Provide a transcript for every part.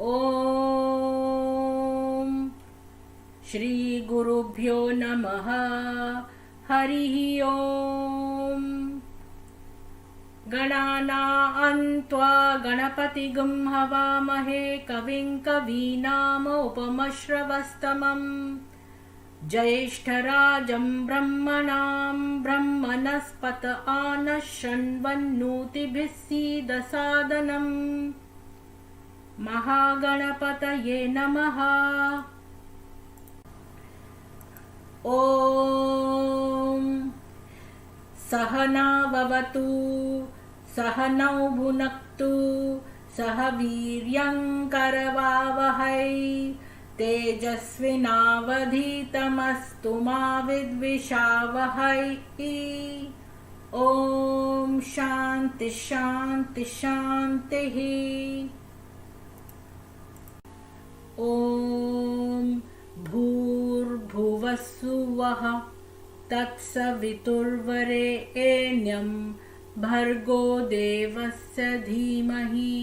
ॐ श्रीगुरुभ्यो नमः। हरिः ॐ। गणानां त्वा गणपतिगुं हवामहे कविं कवीनामुपमश्रवस्तमम् ज्येष्ठराजं ब्रह्मणां ब्रह्मणस्पत आनः शृण्वन्नोतिभिः सीदसादनम्। महागणपतये नमः। ॐ सहना भवतु सहनौ भुनक्तु सह वीर्यं करवावहै तेजस्विनावधीतमस्तु मा विद्विषावहै। ॐ शान्ति शान्ति शान्तिः। ॐ भूर्भुवस्सुवः तत्सवितुर्वरेण्यं भर्गो देवस्य धीमहि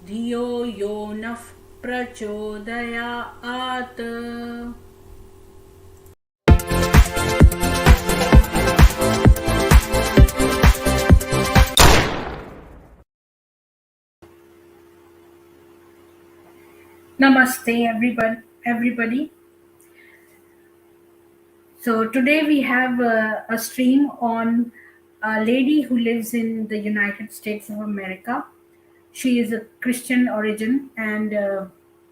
धियो यो नः प्रचोदयात्। Namaste everybody. So today we have a stream on a lady who lives in the United States of America. She is a Christian origin and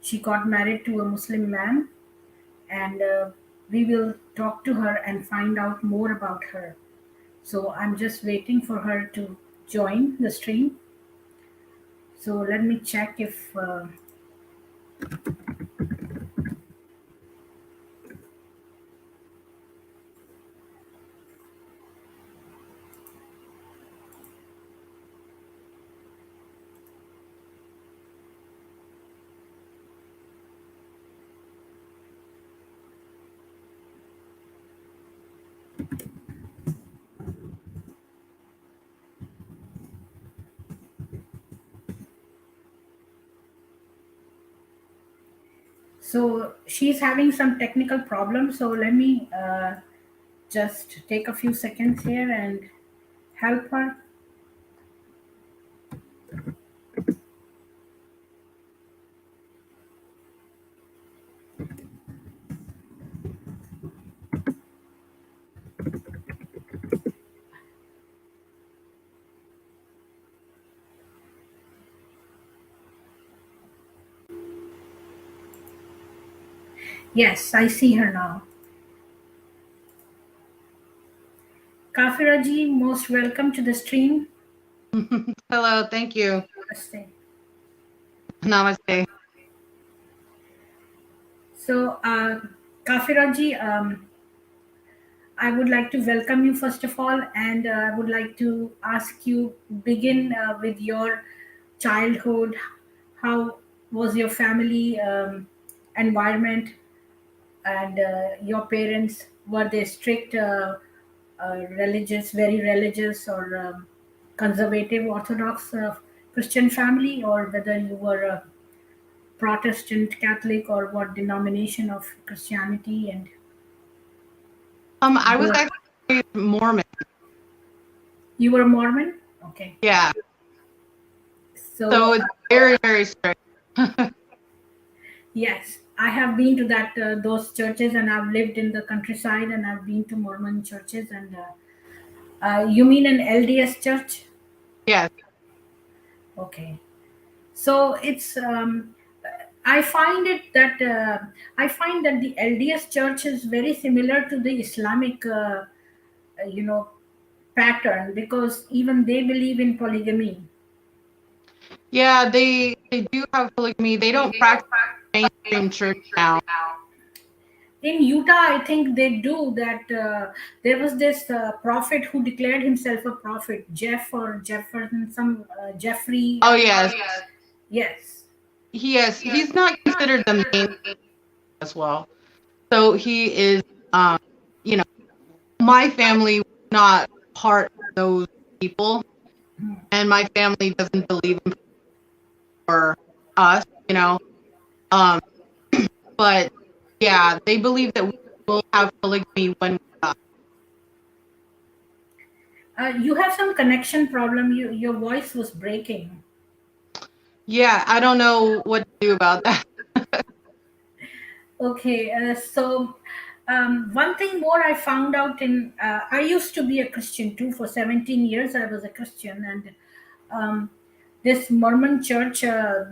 she got married to a Muslim man, and we will talk to her and find out more about her. So I'm just waiting for her to join the stream. So let me check if so she's having some technical problems. So let me just take a few seconds here and help her. Yes, I see her now. Kafira ji, most welcome to the stream. Hello, thank you. Namaste. Namaste. So, Kafira ji, I would like to welcome you first of all, and I would like to ask you begin with your childhood. How was your family environment, and your parents, were they strict, religious, very religious, or conservative, orthodox Christian family, or whether you were a Protestant, Catholic, or what denomination of Christianity? And I was actually Mormon. you were Mormon? Okay. Yeah. So it's very, very strict. yes, I have been to those churches, and I've lived in the countryside, and I've been to Mormon churches. And you mean an LDS church? Yes. Okay. So it's I find that the LDS church is very similar to the Islamic you know pattern, because even they believe in polygamy. Yeah, they do have polygamy. They don't practice mainstream church now. In Utah, I think they do that. There was this prophet who declared himself a prophet, Jeff or Jefferson, some Jeffrey. Oh yes. Yes. Yes, he's not considered the main as well. So he is you know, my family was not part of those people, and my family doesn't believe in for us, Um, but yeah, they believe that we will have polygamy when we die. You have some connection problem. Your voice was breaking. Yeah, I don't know what to do about that. Okay, one thing more I found out I used to be a Christian too. For 17 years, I was a Christian, and um, this Mormon church,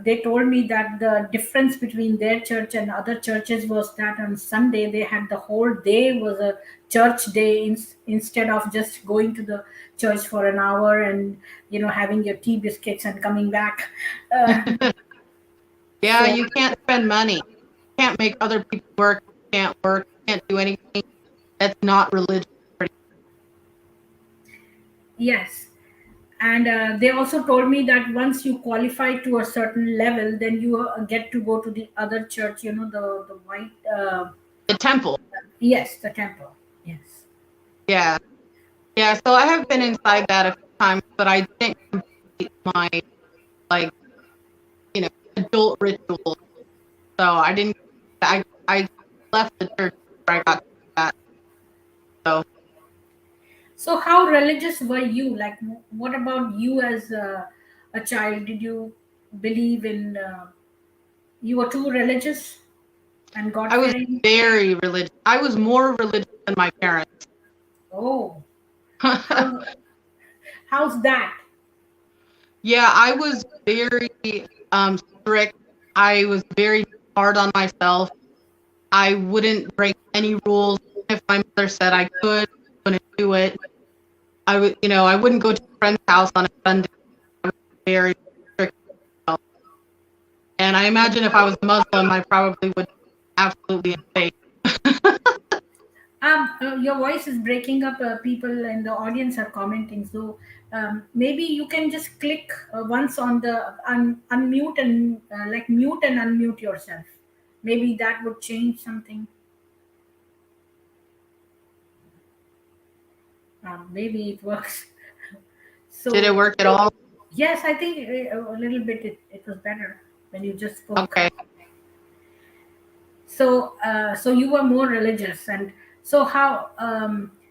they told me that the difference between their church and other churches was that on Sunday they had the whole day was a church day instead of just going to the church for an hour and having your tea biscuits and coming back. Uh, Yeah, so you can't spend money. You can't make other people work. You can't work. You can't do anything that's not religious. yes. And they also told me that once you qualify to a certain level, then you get to go to the other church, the white The temple. yes, the temple. Yes. Yeah. Yeah, so I have been inside that a few times, but I didn't complete my, like, adult ritual. So I didn't, I left the church before I got to that. So So how religious were you? Like, what about you as a child? Did you believe in you were too religious and god I was fearing? very religious. I was more religious than my parents. Oh, how how's that? Yeah, I was very strict. I was very hard on myself. I wouldn't break any rules. If my mother said I could, I wouldn't do it. I wouldn't go to a friend's house on a Sunday. I was very strict with myself. And I imagine if I was Muslim, I probably would absolutely insane. Your voice is breaking up. People in the audience are commenting. So maybe you can just click once on the unmute and like mute and unmute yourself. Maybe that would change something. Maybe it works. Did it So work at all? yes, I think a little bit it was better when you just spoke. Okay. So you were more religious, and so how?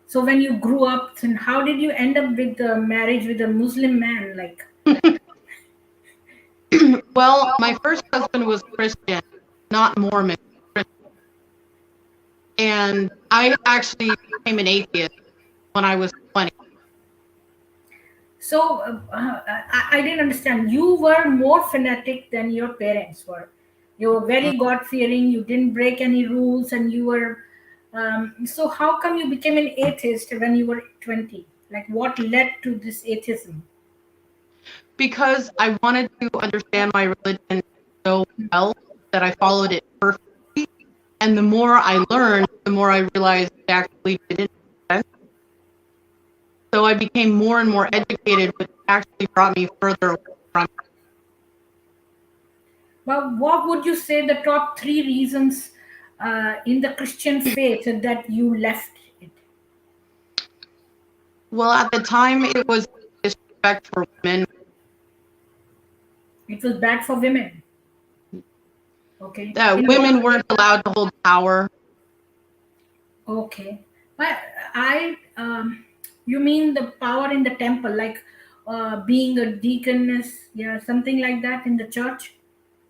So when you grew up, and how did you end up with the marriage with a Muslim man? Like, Well, my first husband was Christian, not Mormon. And I actually became an atheist when I was 20. so I didn't understand. You were more fanatic than your parents were. You were very God fearing. You didn't break any rules, and you were. So how come you became an atheist when you were 20? Like, what led to this atheism? Because I wanted to understand my religion so well that I followed it perfectly. And the more I learned, the more I realized it actually didn't make sense. So I became more and more educated, which actually brought me further away from it. Well, what would you say the top three reasons in the Christian faith that you left it? Well, at the time, it was disrespect for women. It was bad for women. Okay. That In women what? weren't allowed to hold power. Okay. But you mean the power in the temple, like being a deaconess, yeah, something like that in the church?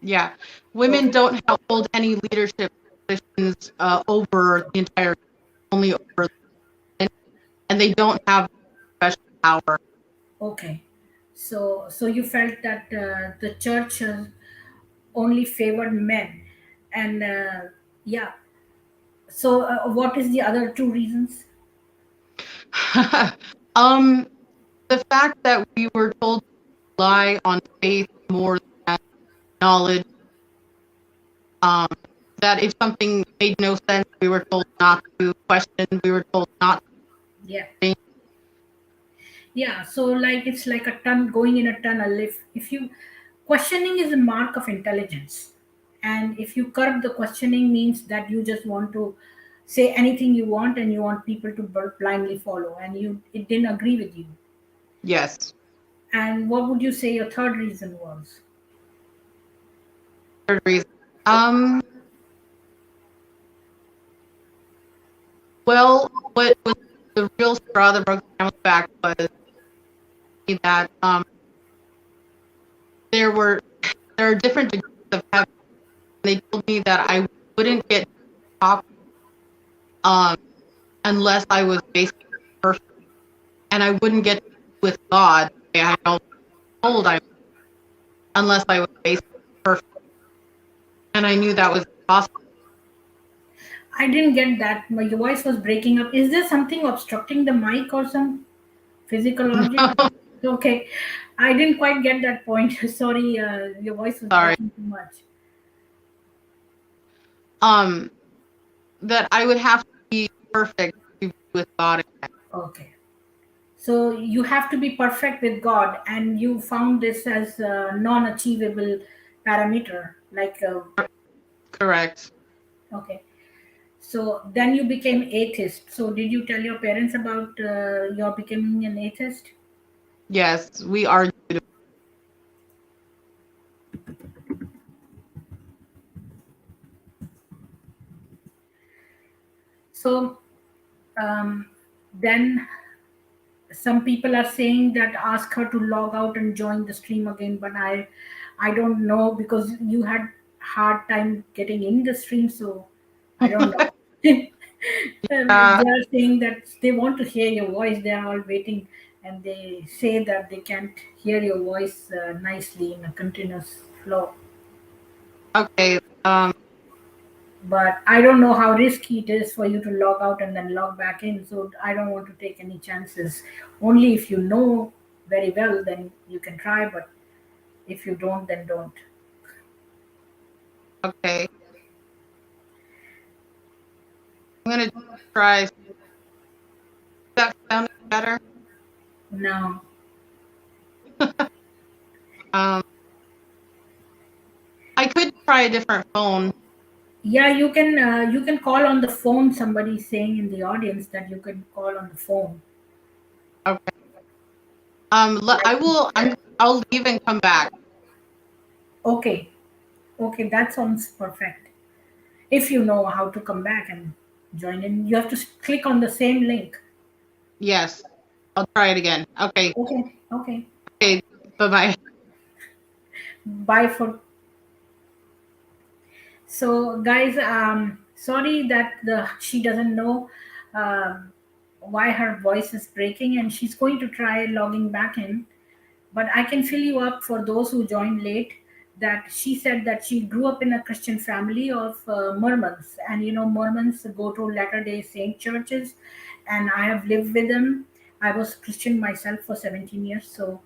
Yeah, women Okay. don't hold any leadership positions over the entire, only over the men, and they don't have special power. Okay. So you felt that the church only favored men, and yeah. So what is the other two reasons? um, the fact that we were told to rely on faith more than knowledge, um, that if something made no sense, we were told not to question, we were told not Yeah. to think. Yeah, so like it's like a ton going in a tunnel. If you questioning is a mark of intelligence, and if you curb the questioning means that you just want to say anything you want and you want people to blindly follow, and you it didn't agree with you. Yes. And what would you say your third reason was? Third reason. Um, well, what was the real straw that broke the camel's back was that there were there are different degrees of heaven. They told me that I wouldn't get to the top um, unless I was basically perfect, and I wouldn't get to be with God the way I always told I unless I was basically perfect, and I knew that was impossible. I didn't get that. Your voice was breaking up. Is there something obstructing the mic or some physical object? Okay, I didn't quite get that point. Sorry, your voice was Sorry. breaking too much. Um, that I would have to be perfect to be with God again. Okay. So you have to be perfect with God, and you found this as a non-achievable parameter. Correct. Okay. So then you became atheist. So did you tell your parents about your becoming an atheist? Yes, we argued. So um, then some people are saying that ask her to log out and join the stream again, but I don't know because you had hard time getting in the stream, so I don't know. Uh, They are saying that they want to hear your voice. They are all waiting, and they say that they can't hear your voice nicely in a continuous flow. okay. But I don't know how risky it is for you to log out and then log back in, so I don't want to take any chances. Only if you know very well, then you can try, but if you don't, then don't. Okay. I'm gonna try. Is that sounding better? No. Um, I could try a different phone. Yeah, you can call on the phone. Somebody saying in the audience that you can call on the phone. Okay. Like, I will. I'll leave and come back. okay, okay, that sounds perfect. If you know how to come back and join in, you have to click on the same link. Yes, I'll try it again. Okay. Okay, okay. Okay. Bye bye. Bye for So, guys, sorry that the she doesn't know why her voice is breaking, and she's going to try logging back in. But I can fill you up for those who joined late. That she said that she grew up in a Christian family of Mormons, and Mormons go to Latter Day Saint churches, and I have lived with them. I was Christian myself for 17 years, so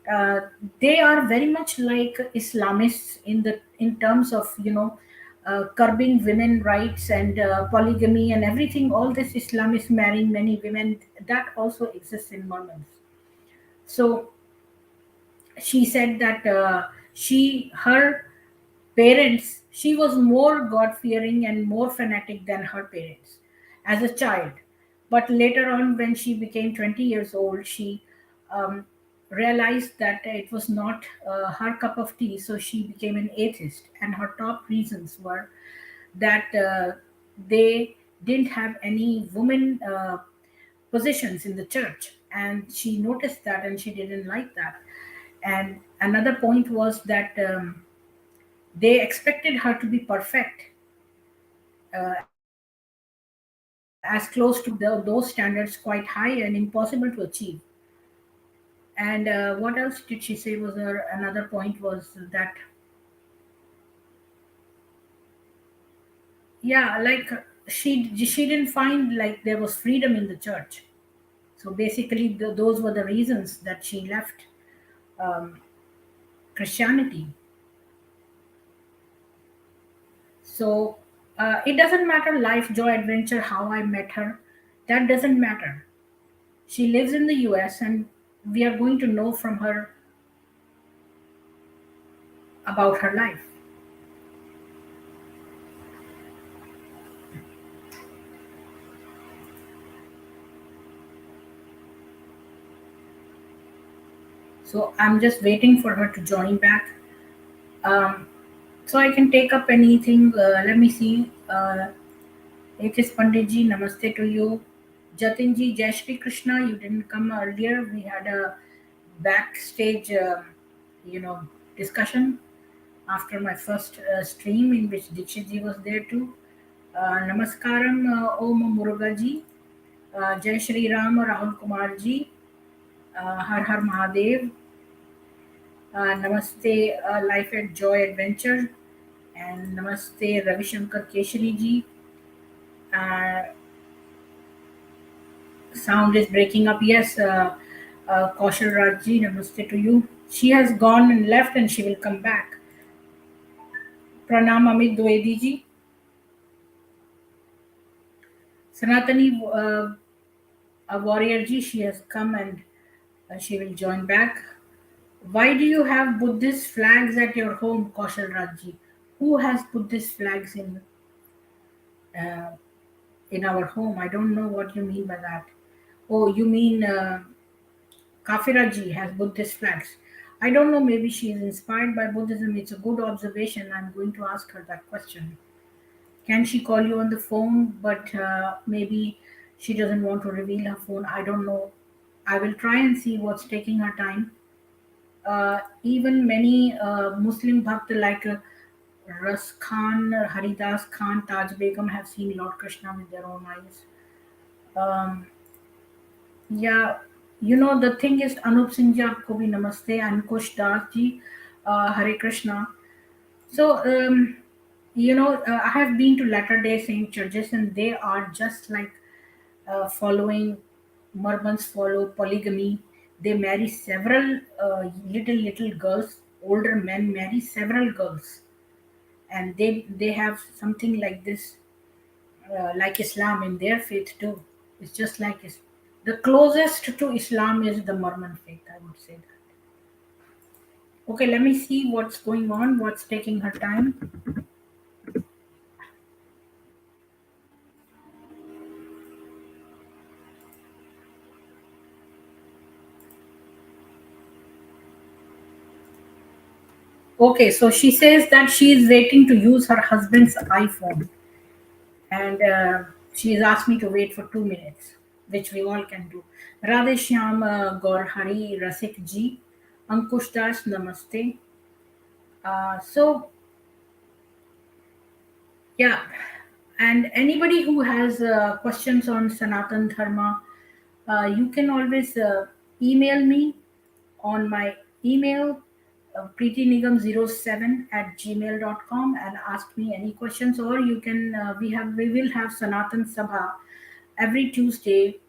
uh, they are very much like Islamists in terms of curbing women rights and polygamy and everything. All this Islamists marrying many women, that also exists in Mormons. So she said that her parents, she was more God fearing and more fanatic than her parents as a child. But later on, when she became 20 years old, she um, realized that it was not her cup of tea, so she became an atheist. And her top reasons were that they didn't have any women positions in the church. And she noticed that and she didn't like that. And another point was that they expected her to be perfect, as close to those standards, quite high and impossible to achieve. And what else did she say was her another point was that, yeah, like she didn't find like there was freedom in the church. So basically, those were the reasons that she left um, Christianity. So it doesn't matter life, joy, adventure, how I met her. That doesn't matter. She lives in the US, and we are going to know from her about her life. So I'm just waiting for her to join back. Um, So I can take up anything. Let me see. It is Panditji. Namaste to you. Jatinji, Jai Shri Krishna. You didn't come earlier. We had a backstage, discussion after my first stream in which Dikshitji was there too. Namaskaram, Om Murugaji. Jai Shri Ram, Rahul Kumarji. Har Har Mahadev. Namaste, Life at Joy Adventure. And Namaste, Ravi Shankar Keshari ji. Uh, Sound is breaking up. Yes, Kaushal Rajji, Namaste to you. She has gone and left and she will come back. Pranam Amit Dwivedi ji. Sanatani Warrior ji, she has come and she will join back. Why do you have Buddhist flags at your home, Kaushal Rajji? Who has Buddhist flags uh, in our home? I don't know what you mean by that. Oh, you mean Kafira ji has Buddhist flags. I don't know, maybe she is inspired by Buddhism. It's a good observation. I'm going to ask her that question. Can she call you on the phone? But maybe she doesn't want to reveal her phone. I don't know. I will try and see what's taking her time. Even many Muslim Bhakt like Ras Khan, Haridas Khan, Taj Begum have seen Lord Krishna with their own eyes. Um, Yeah, the thing is, Anup Singh ji, aapko bhi namaste, Ankush Das ji, Hare Krishna. So, I have been to Latter day Saint churches and they are just like following, Mormons follow polygamy. They marry several little girls, older men marry several girls. And they have something like this, like Islam in their faith too. It's just like the closest to Islam is the Mormon faith, I would say that. Okay, let me see what's going on, what's taking her time. Okay, so she says that she is waiting to use her husband's iPhone, and she's asked me to wait for 2 minutes, which we all can do. Radhe Shyam Gaur Hari Rasik Ji, Ankush Das, Namaste. So yeah, and anybody who has questions on Sanatan Dharma, you can always email me on my email, preetinigam07 at gmail.com, and ask me any questions. Or you can, we will have Sanatan Sabha every Tuesday.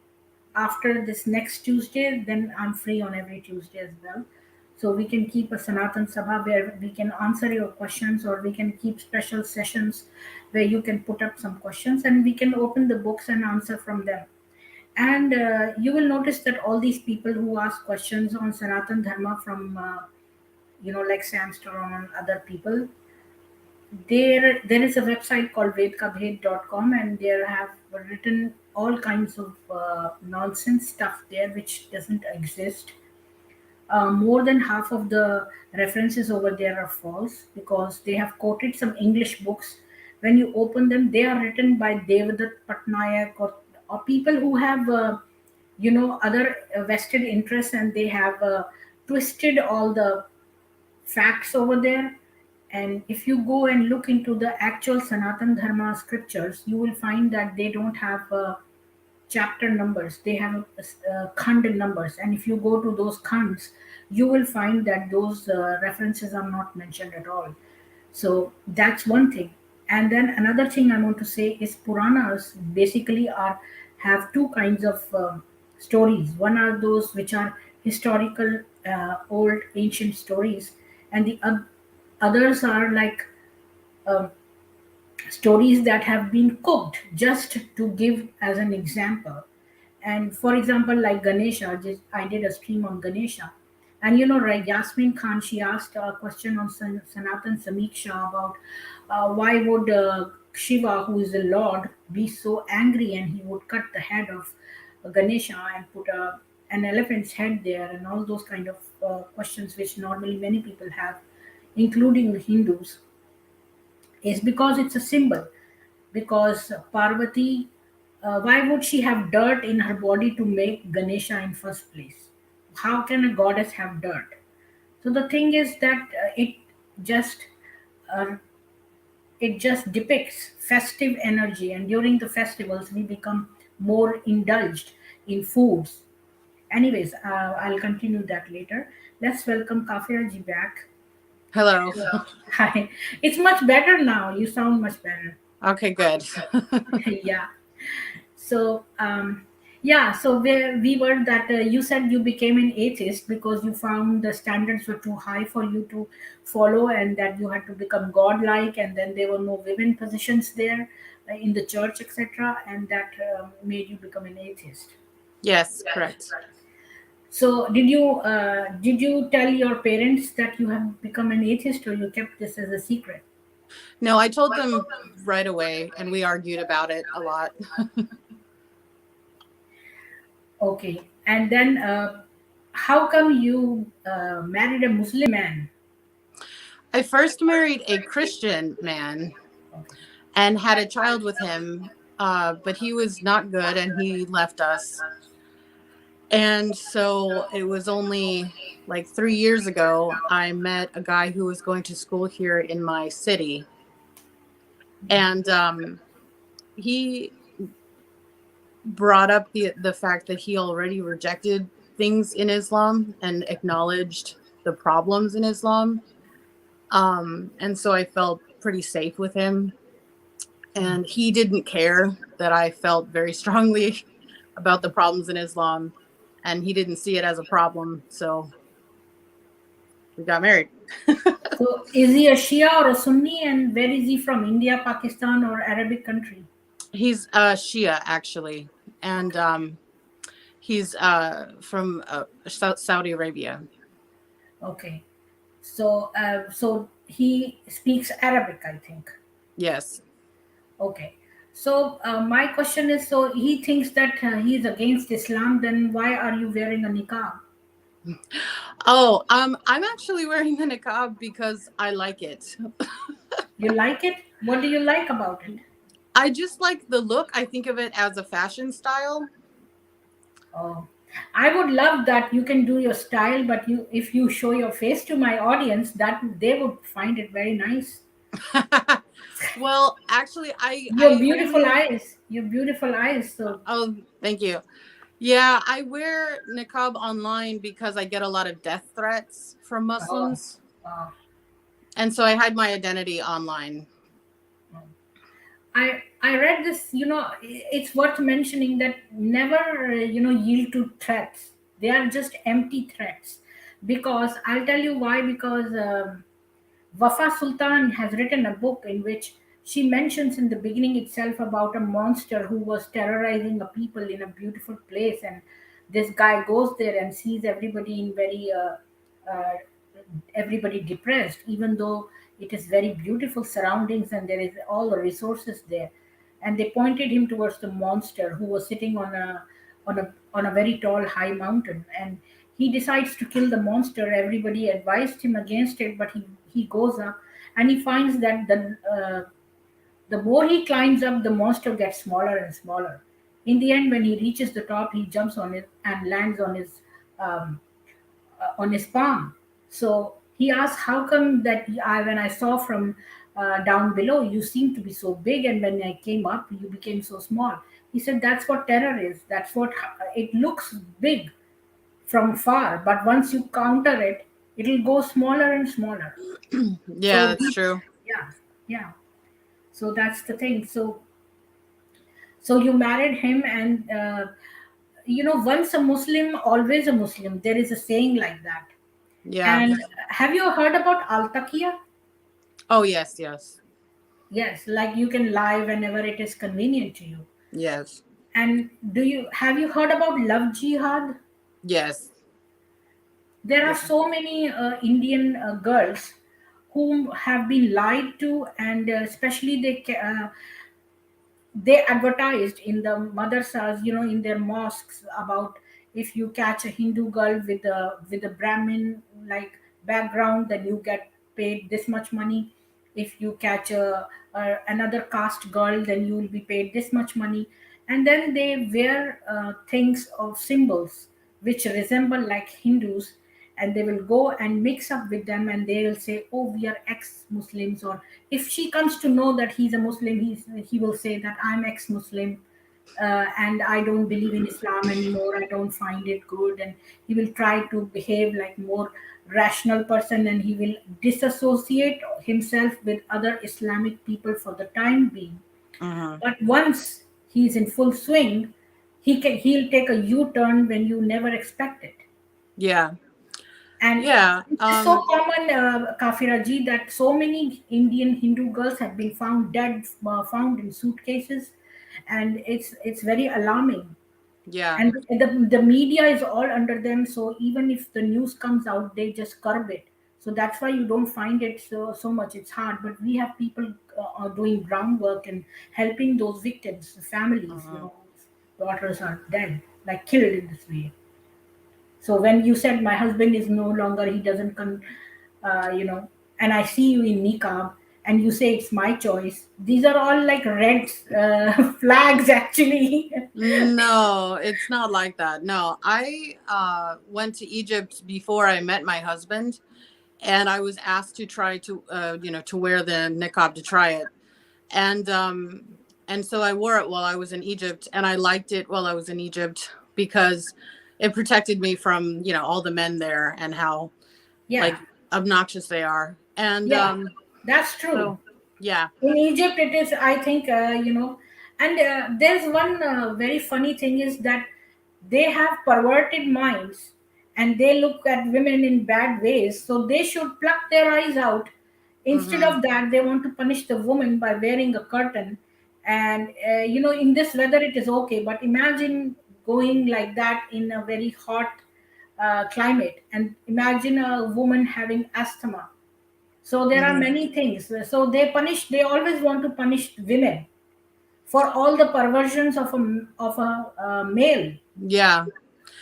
After this next Tuesday, then I'm free on every Tuesday as well. So we can keep a Sanatan Sabha where we can answer your questions, or we can keep special sessions where you can put up some questions and we can open the books and answer from them. And you will notice that all these people who ask questions on Sanatan Dharma from, like Sam Storm and other people, there is a website called vedkabhed.com, and there have written all kinds of nonsense stuff there which doesn't exist. More than half of the references over there are false because they have quoted some English books. When you open them, they are written by Devdutt Patnaik, or people who have, other vested interests, and they have twisted all the facts over there. And if you go and look into the actual Sanatan Dharma scriptures, you will find that they don't have chapter numbers, they have khand numbers. And if you go to those khands, you will find that those references are not mentioned at all. So that's one thing. And then another thing I want to say is Puranas basically are have two kinds of stories. One are those which are historical, old ancient stories, and the others are like um, stories that have been cooked, just to give as an example. And for example, like Ganesha, I did a stream on Ganesha. And right, Yasmin Khan, she asked a question on Sanatan Samiksha about why would Shiva, who is the Lord, be so angry and he would cut the head of Ganesha and put an elephant's head there, and all those kind of questions which normally many people have, including the Hindus. is because it's a symbol. Because Parvati, why would she have dirt in her body to make Ganesha in first place? How can a goddess have dirt? So the thing is that just uh, it just depicts festive energy, and during the festivals we become more indulged in foods. Anyways, I'll continue that later. Let's welcome Kafira ji back. Hello. Hi. It's much better now. You sound much better. Okay, good. Yeah. So, yeah, so we were that you said you became an atheist because you found the standards were too high for you to follow, and that you had to become godlike, and then there were no women positions there in the church, etc., and that made you become an atheist. Yes, correct. So, did you tell your parents that you have become an atheist, or you kept this as a secret? No, I told them right away, and we argued about it a lot. Okay, and then how come you married a Muslim man? I first married a Christian man Okay. and had a child with him, but he was not good and he left us. And so it was only like 3 years ago, I met a guy who was going to school here in my city. And he brought up the fact that he already rejected things in Islam and acknowledged the problems in Islam. And so I felt pretty safe with him. And he didn't care that I felt very strongly about the problems in Islam. And he didn't see it as a problem. So we got married. So, is he a Shia or a Sunni, and where is he from? India, Pakistan, or Arabic country? He's a Shia, actually. And he's from Saudi Arabia. Okay, so he speaks Arabic, I think. Yes. Okay, so my question is: so he thinks that he is against Islam. Then why are you wearing a niqab? Oh, I'm actually wearing the niqab because I like it. You like it? What do you like about it? I just like the look. I think of it as a fashion style. Oh, I would love that you can do your style, but if you show your face to my audience, that they would find it very nice. Well, actually, Your I beautiful only eyes, your beautiful eyes. So, oh, thank you. Yeah, I wear niqab online because I get a lot of death threats from oh, Muslims, oh, and so I hide my identity online. oh. I read this. It's worth mentioning that never yield to threats. They are just empty threats. Because I'll tell you why. Because Wafa Sultan has written a book in which she mentions in the beginning itself about a monster who was terrorizing a people in a beautiful place, and this guy goes there and sees everybody in very uh, everybody depressed, even though it is very beautiful surroundings and there is all the resources there. And they pointed him towards the monster who was sitting on a very tall high mountain, and he decides to kill the monster. Everybody advised him against it, but he goes up, and he finds that the more he climbs up, the monster gets smaller and smaller. In the end, when he reaches the top, he jumps on it and lands um, on his palm. So he asked, "How come that when I saw from down below, you seem to be so big, and when I came up, you became so small?" He said, "That's what terror is. That's what it looks big from far, but once you counter it, it'll go smaller and smaller." Yeah, So that's true. yeah, yeah. So that's the thing. So you married him, and once a Muslim, always a Muslim. There is a saying like that. Yeah. And have you heard about Al Taqiya? Oh, yes, yes, Yes, like you can lie whenever it is convenient to you. yes, And have you heard about love jihad? yes. There are Yeah. so many Indian girls whom have been lied to, and especially they advertised in the madrasas, in their mosques, about if you catch a Hindu girl with a Brahmin like background, then you get paid this much money. if you catch another caste girl, then you will be paid this much money. And then they wear things of symbols which resemble like Hindus, and they will go and mix up with them, and they will say, oh, we are ex-Muslims. Or if she comes to know that he's a Muslim, he will say that I'm ex-Muslim, and I don't believe in Islam anymore. I don't find it good. And he will try to behave like more rational person, and he will disassociate himself with other Islamic people for the time being. Mhm. But once he's in full swing, he'll take a U-turn when you never expect it. Yeah. And Yeah. it's so common, Kafira ji, that so many Indian Hindu girls have been found dead, found in suitcases, and it's very alarming. Yeah. And the media is all under them, so even if the news comes out, they just curb it. So that's why you don't find it so much. It's hard, but we have people are doing groundwork and helping those victims, the families, Mhm. daughters are dead, like killed in this way. So when you said my husband is no longer, he doesn't come, and I see you in niqab, and you say it's my choice. These are all like red flags, actually. No, it's not like that. No, I went to Egypt before I met my husband, and I was asked to try to, to wear the niqab to try it, and so I wore it while I was in Egypt, and I liked it while I was in Egypt because it protected me from, all the men there and how Yeah, like obnoxious they are, and yeah, that's true. so yeah. In Egypt, it is, I think, and there's one very funny thing is that they have perverted minds, and they look at women in bad ways. So they should pluck their eyes out. Instead Hmm. of that, they want to punish the woman by wearing a curtain. And, in this weather, it is okay. But imagine going like that in a very hot climate. And imagine a woman having asthma. So there are Hmm. many things. So they always want to punish women for all the perversions of a male, Yeah.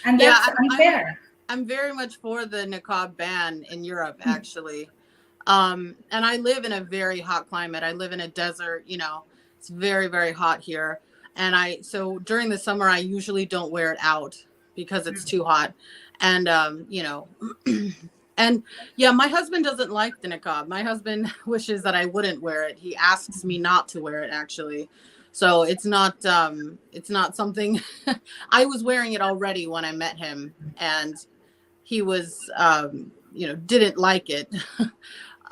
and Yeah, that's I'm unfair. I'm very much for the niqab ban in Europe, actually. And I live in a very hot climate. I live in a desert, it's very, very hot here. And so during the summer, I usually don't wear it out because it's too hot. And, and yeah, my husband doesn't like the niqab. My husband wishes that I wouldn't wear it. He asks me not to wear it, actually. So it's not something I was wearing it already when I met him, and he was, didn't like it.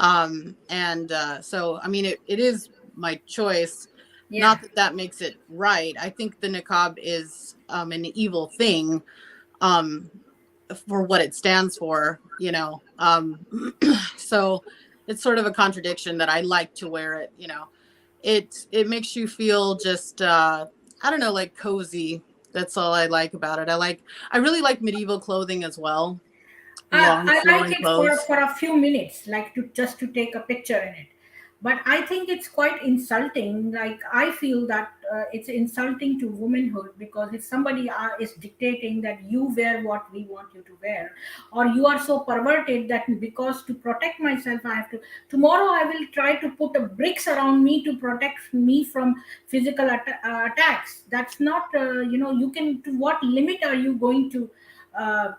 And so, I mean, it is my choice. Yeah. Not that that makes it right. I think the niqab is an evil thing, um, for what it stands for, so it's sort of a contradiction that I like to wear it, it makes you feel just, I don't know, like cozy. That's all I like about it. I really like medieval clothing as well, long I like flowing it for clothes. a few minutes, like to just to take a picture in it. But I think it's quite insulting. Like I feel that it's insulting to womanhood, because if somebody is dictating that you wear what we want you to wear, or you are so perverted that because to protect myself I have to. Tomorrow I will try to put a bricks around me to protect me from physical attacks. That's not. You can. To what limit are you going Uh,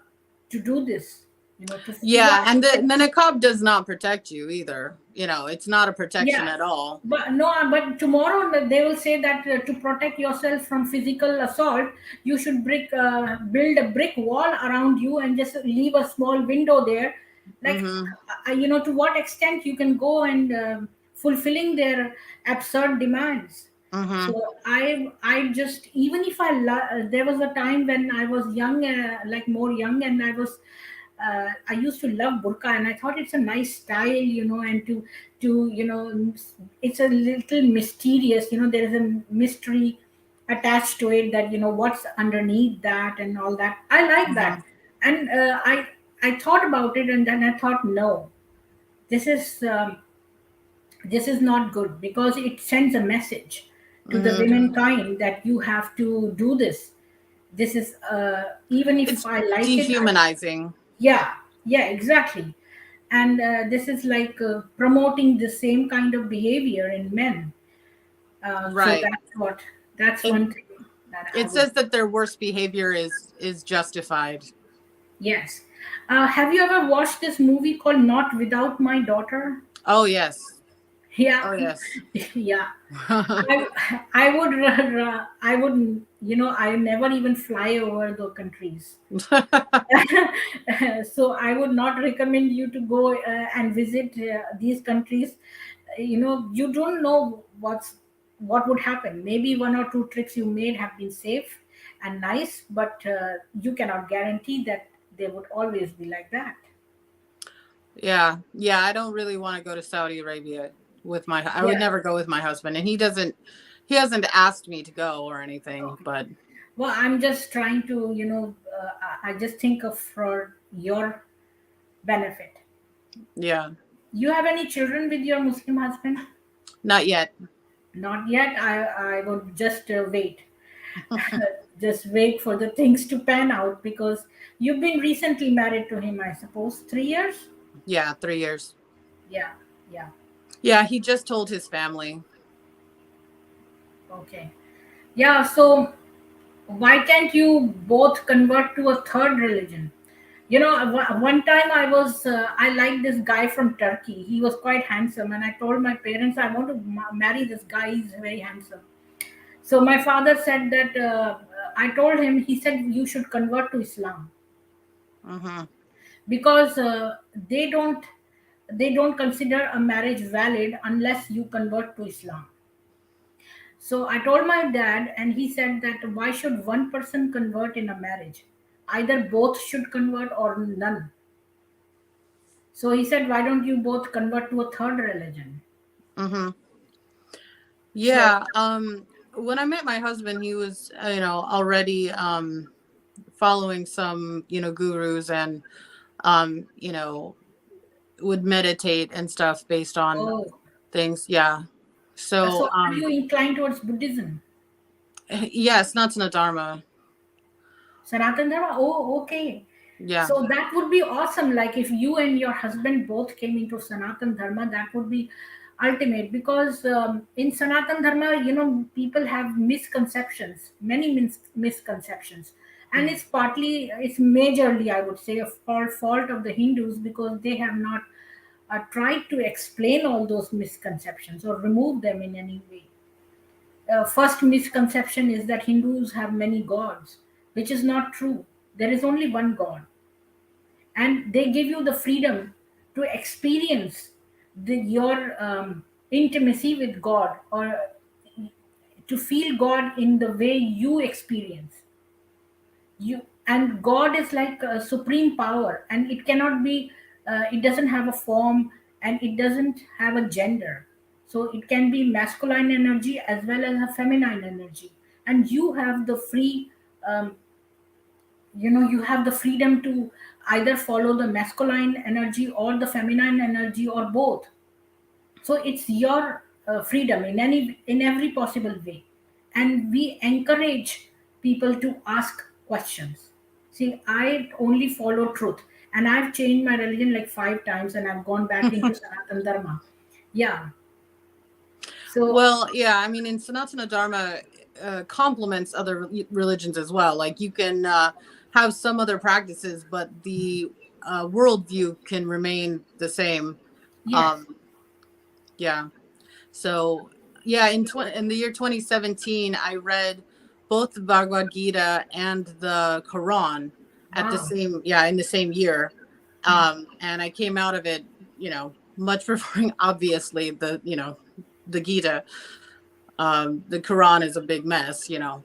to do this, to what Yeah, and the extent? niqab does not protect you either. It's not a protection Yeah, at all. but no, but tomorrow they will say that to protect yourself from physical assault, you should build a brick wall around you and just leave a small window there. Like, Hmm. to what extent you can go and fulfilling their absurd demands. Hmm. So I just, even if there was a time when I was young, like more young, and I used to love burqa, and I thought it's a nice style, and it's a little mysterious. There is a mystery attached to it, that what's underneath that and all that. I like Hmm. that, and I thought about it, and then I thought, no, this is not good, because it sends a message to the Hmm. womankind that you have to do this. This is even if It's I like it, dehumanizing. yeah, yeah, exactly. and this is like promoting the same kind of behavior in men. So Right. that's It one thing that I it would. says that their worst behavior is justified. Yes. Have you ever watched this movie called Not Without My Daughter? Oh yes. Yeah, Oh yes. yeah. I would, I would, I never even fly over the countries. So I would not recommend you to go and visit these countries. You don't know what would happen. Maybe one or two trips you made have been safe and nice, but you cannot guarantee that they would always be like that. Yeah. Yeah, I don't really want to go to Saudi Arabia with my I would Yeah. never go with my husband, and he hasn't asked me to go or anything, Okay. but Well, I'm just trying to, I just think of for your benefit. yeah, You have any children with your Muslim husband? not yet. Not yet. I would just wait. Just wait for the things to pan out because you've been recently married to him, I suppose. 3 years? Yeah, 3 years. Yeah, yeah. Yeah, he just told his family. Okay. Yeah, so why can't you both convert to a third religion? One time I liked this guy from Turkey. He was quite handsome, and I told my parents I want to marry this guy. He's very handsome. So my father said that I told him. He said you should convert to Islam Mhm. because they don't consider a marriage valid unless you convert to Islam. So I told my dad, and he said that why should one person convert in a marriage? Either both should convert or none. So he said, why don't you both convert to a third religion? Mhm. So, Yeah, when I met my husband, he was already following some, gurus, and you know, would meditate and stuff based on oh, things. Yeah. so So, are you inclined towards Buddhism? yes, not Dharma. Sanatan Dharma? Oh, okay. Yeah. So that would be awesome. Like if you and your husband both came into Sanatan Dharma, that would be ultimate because in Sanatan Dharma, people have misconceptions, many misconceptions. And Mhm. it's majorly, I would say, a fault of the Hindus because they have not tried to explain all those misconceptions or remove them in any way. First misconception is that Hindus have many gods, which is not true. There is only one God, and they give you the freedom to experience your intimacy with God or to feel God in the way you experience you. And God is like a supreme power, and it cannot be. It doesn't have a form, and it doesn't have a gender. So it can be masculine energy as well as a feminine energy, and you have the free. You have the freedom to either follow the masculine energy or the feminine energy or both. So it's your freedom in every possible way, and we encourage people to ask questions. See, I only follow truth, and I've changed my religion like 5 times, and I've gone back into Sanatan Dharma. Yeah. So Well, yeah, I mean, in Sanatana Dharma complements other religions as well. Like you can have some other practices, but the worldview can remain the same. yes. Um, yeah. So, yeah, in the year 2017, I read both the Bhagavad Gita and the Quran at the Wow. same in the same year. And I came out of it, much preferring obviously the Gita. The Quran is a big mess. The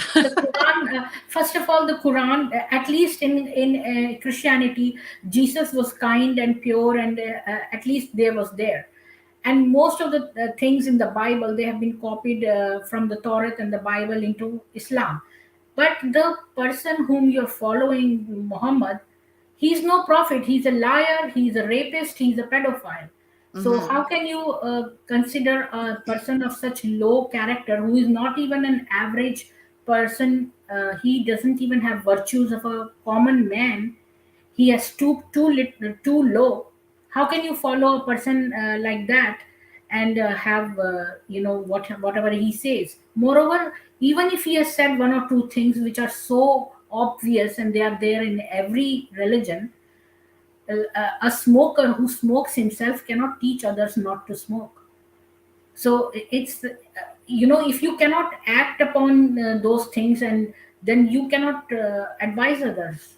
Quran, first of all, the Quran, at least in Christianity, Jesus was kind and pure, and at least there was there. And most of the things in the Bible they have been copied from the Torah and the Bible into Islam. But the person whom you're following, Muhammad, he's no prophet. He's a liar. He's a rapist. He's a pedophile. So Hmm. how can you consider a person of such low character who is not even an average person? He doesn't even have virtues of a common man. He has stooped too low. How can you follow a person like that and have whatever he says? Moreover, even if he has said one or two things which are so obvious and they are there in every religion, a smoker who smokes himself cannot teach others not to smoke. So it's if you cannot act upon those things, and then you cannot advise others.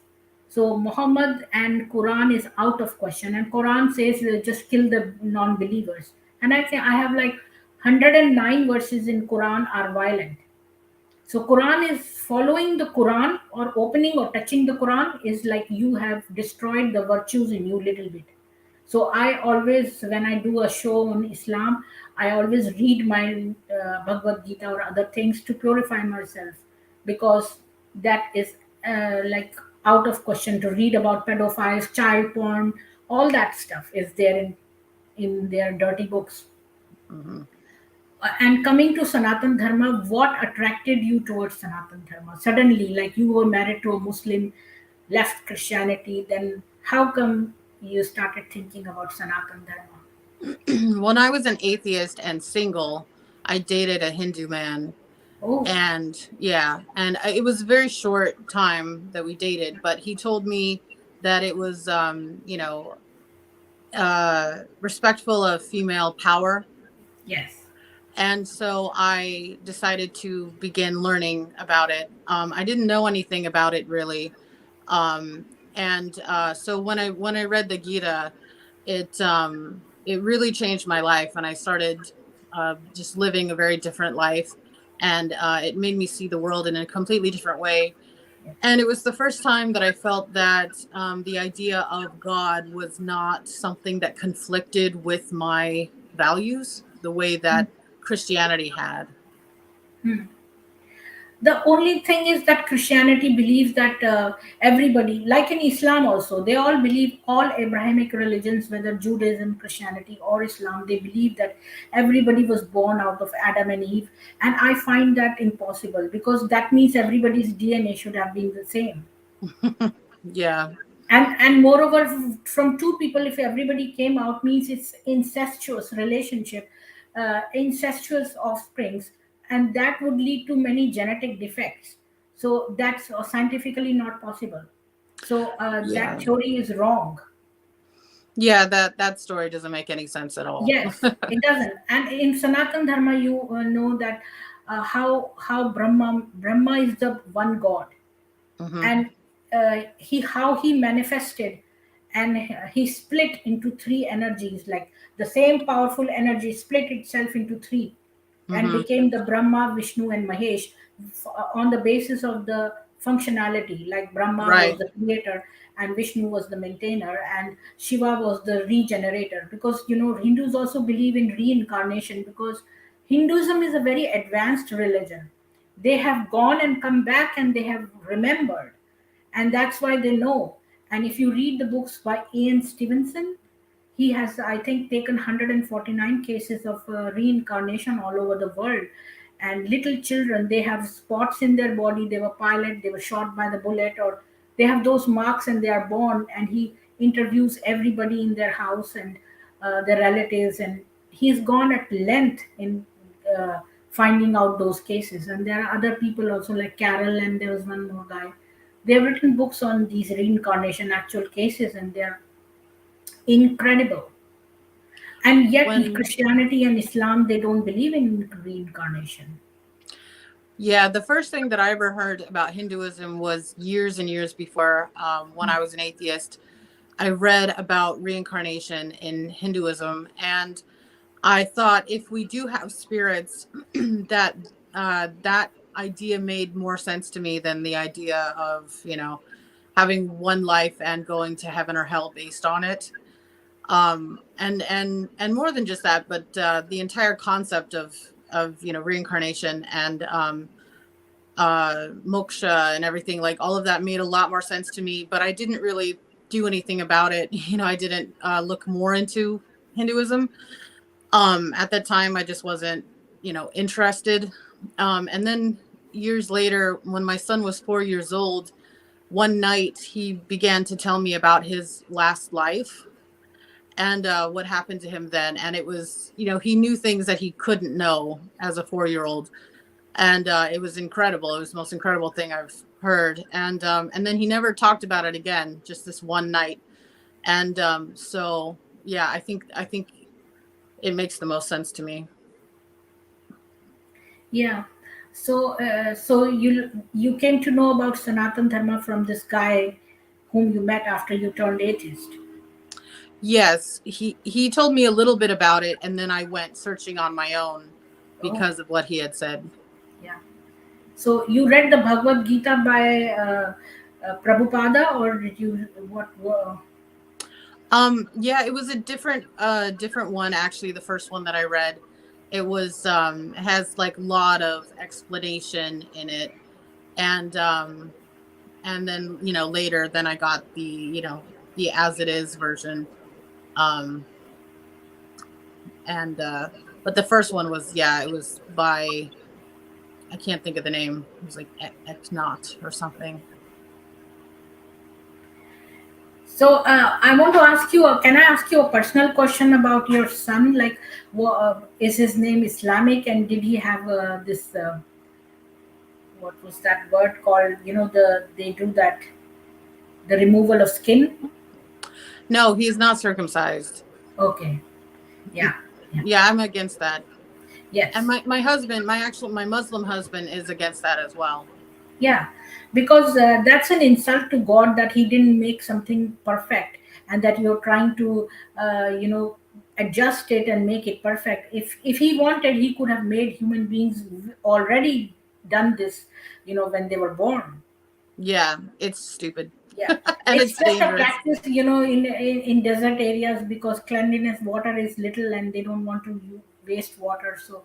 So Muhammad and Quran is out of question, and Quran says just kill the non-believers. And I think I have like 109 verses in Quran are violent. So Quran is following the Quran, or opening or touching the Quran is like you have destroyed the virtues in you little bit. So I always, when I do a show on Islam, I always read my Bhagavad Gita or other things to purify myself, because that is like out of question to read about pedophiles, child porn, all that stuff is there in their dirty books. Mhm. And coming to Sanatan Dharma, what attracted you towards Sanatan Dharma? Suddenly, like you were married to a Muslim, left Christianity, then how come you started thinking about Sanatan Dharma? When I was an atheist and single, I dated a Hindu man. Oh, And yeah, and it was a very short time that we dated, but he told me that it was, respectful of female power. yes. And so I decided to begin learning about it. I didn't know anything about it really. And so when I read the Gita, it really changed my life, and I started just living a very different life, and it made me see the world in a completely different way. And it was the first time that I felt that the idea of God was not something that conflicted with my values the way that Christianity had. Hmm. The only thing is that Christianity believes that everybody, like in Islam also, they all believe, all Abrahamic religions, whether Judaism, Christianity, or Islam, they believe that everybody was born out of Adam and Eve. And I find that impossible, because that means everybody's DNA should have been the same. Yeah, And moreover, from two people, if everybody came out, means it's incestuous relationship, incestuous offsprings, and that would lead to many genetic defects. So that's scientifically not possible. So that yeah, theory is wrong. yeah. That story doesn't make any sense at all. Yes, it doesn't. And in Sanatan Dharma, you know that how Brahma is the one God, Hmm. and he how he manifested, and he split into three energies, like the same powerful energy split itself into three and Hmm. became the Brahma, Vishnu, and Mahesh, on the basis of the functionality. Like Brahma was Right. the creator, and Vishnu was the maintainer, and Shiva was the regenerator. Because Hindus also believe in reincarnation, because Hinduism is a very advanced religion. They have gone and come back, and they have remembered, and that's why they know. And if you read the books by Ian Stevenson, he has, I think, taken 149 cases of reincarnation all over the world. And little children, they have spots in their body. They were pilot, they were shot by the bullet, or they have those marks, and they are born. And he interviews everybody in their house, and their relatives, and he's gone at length in finding out those cases. And there are other people also, like Carol, and there was one more guy. They have written books on these reincarnation actual cases, and they are incredible. And yet When Christianity and Islam, they don't believe in reincarnation. Yeah, the first thing that I ever heard about Hinduism was years and years before, when I was an atheist. I read about reincarnation in Hinduism, and I thought if we do have spirits, that that idea made more sense to me than the idea of having one life and going to heaven or hell based on it. And more than just that, but the entire concept of reincarnation and moksha and everything, like all of that made a lot more sense to me, but I didn't really do anything about it. I didn't look more into Hinduism. At that time, I just wasn't, interested. And then years later, when my son was 4 years old, one night he began to tell me about his last life. and what happened to him then. And it was, he knew things that he couldn't know as a 4-year-old. And it was incredible. It was the most incredible thing I've heard. And then he never talked about it again, just this one night. And so, yeah, I think it makes the most sense to me. Yeah. So you came to know about Sanatan Dharma from this guy whom you met after you turned atheist. Yes, he told me a little bit about it, and then I went searching on my own Oh, because of what he had said. yeah. So you read the Bhagavad Gita by Prabhupada, or did you what? Yeah, it was a different one actually. The first one that I read, it was has like a lot of explanation in it, and and then later, then I got the as it is version, um, and but the first one was, yeah, it was by, I can't think of the name. It was like Eknot or something. So I want to ask you. Can I ask you a personal question about your son? Like, is his name Islamic, and did he have this? What was that word called? They do that, the removal of skin. No, he's not circumcised. Okay. Yeah. Yeah. Yeah, I'm against that. And Yes. my husband, my Muslim husband is against that as well. Yeah, because that's an insult to God that He didn't make something perfect, and that you're trying to, adjust it and make it perfect. If He wanted, He could have made human beings already done this, when they were born. Yeah, it's stupid. Yeah, And it's it's just a dangerous. practice, in desert areas, because cleanliness water is little and they don't want to waste water. So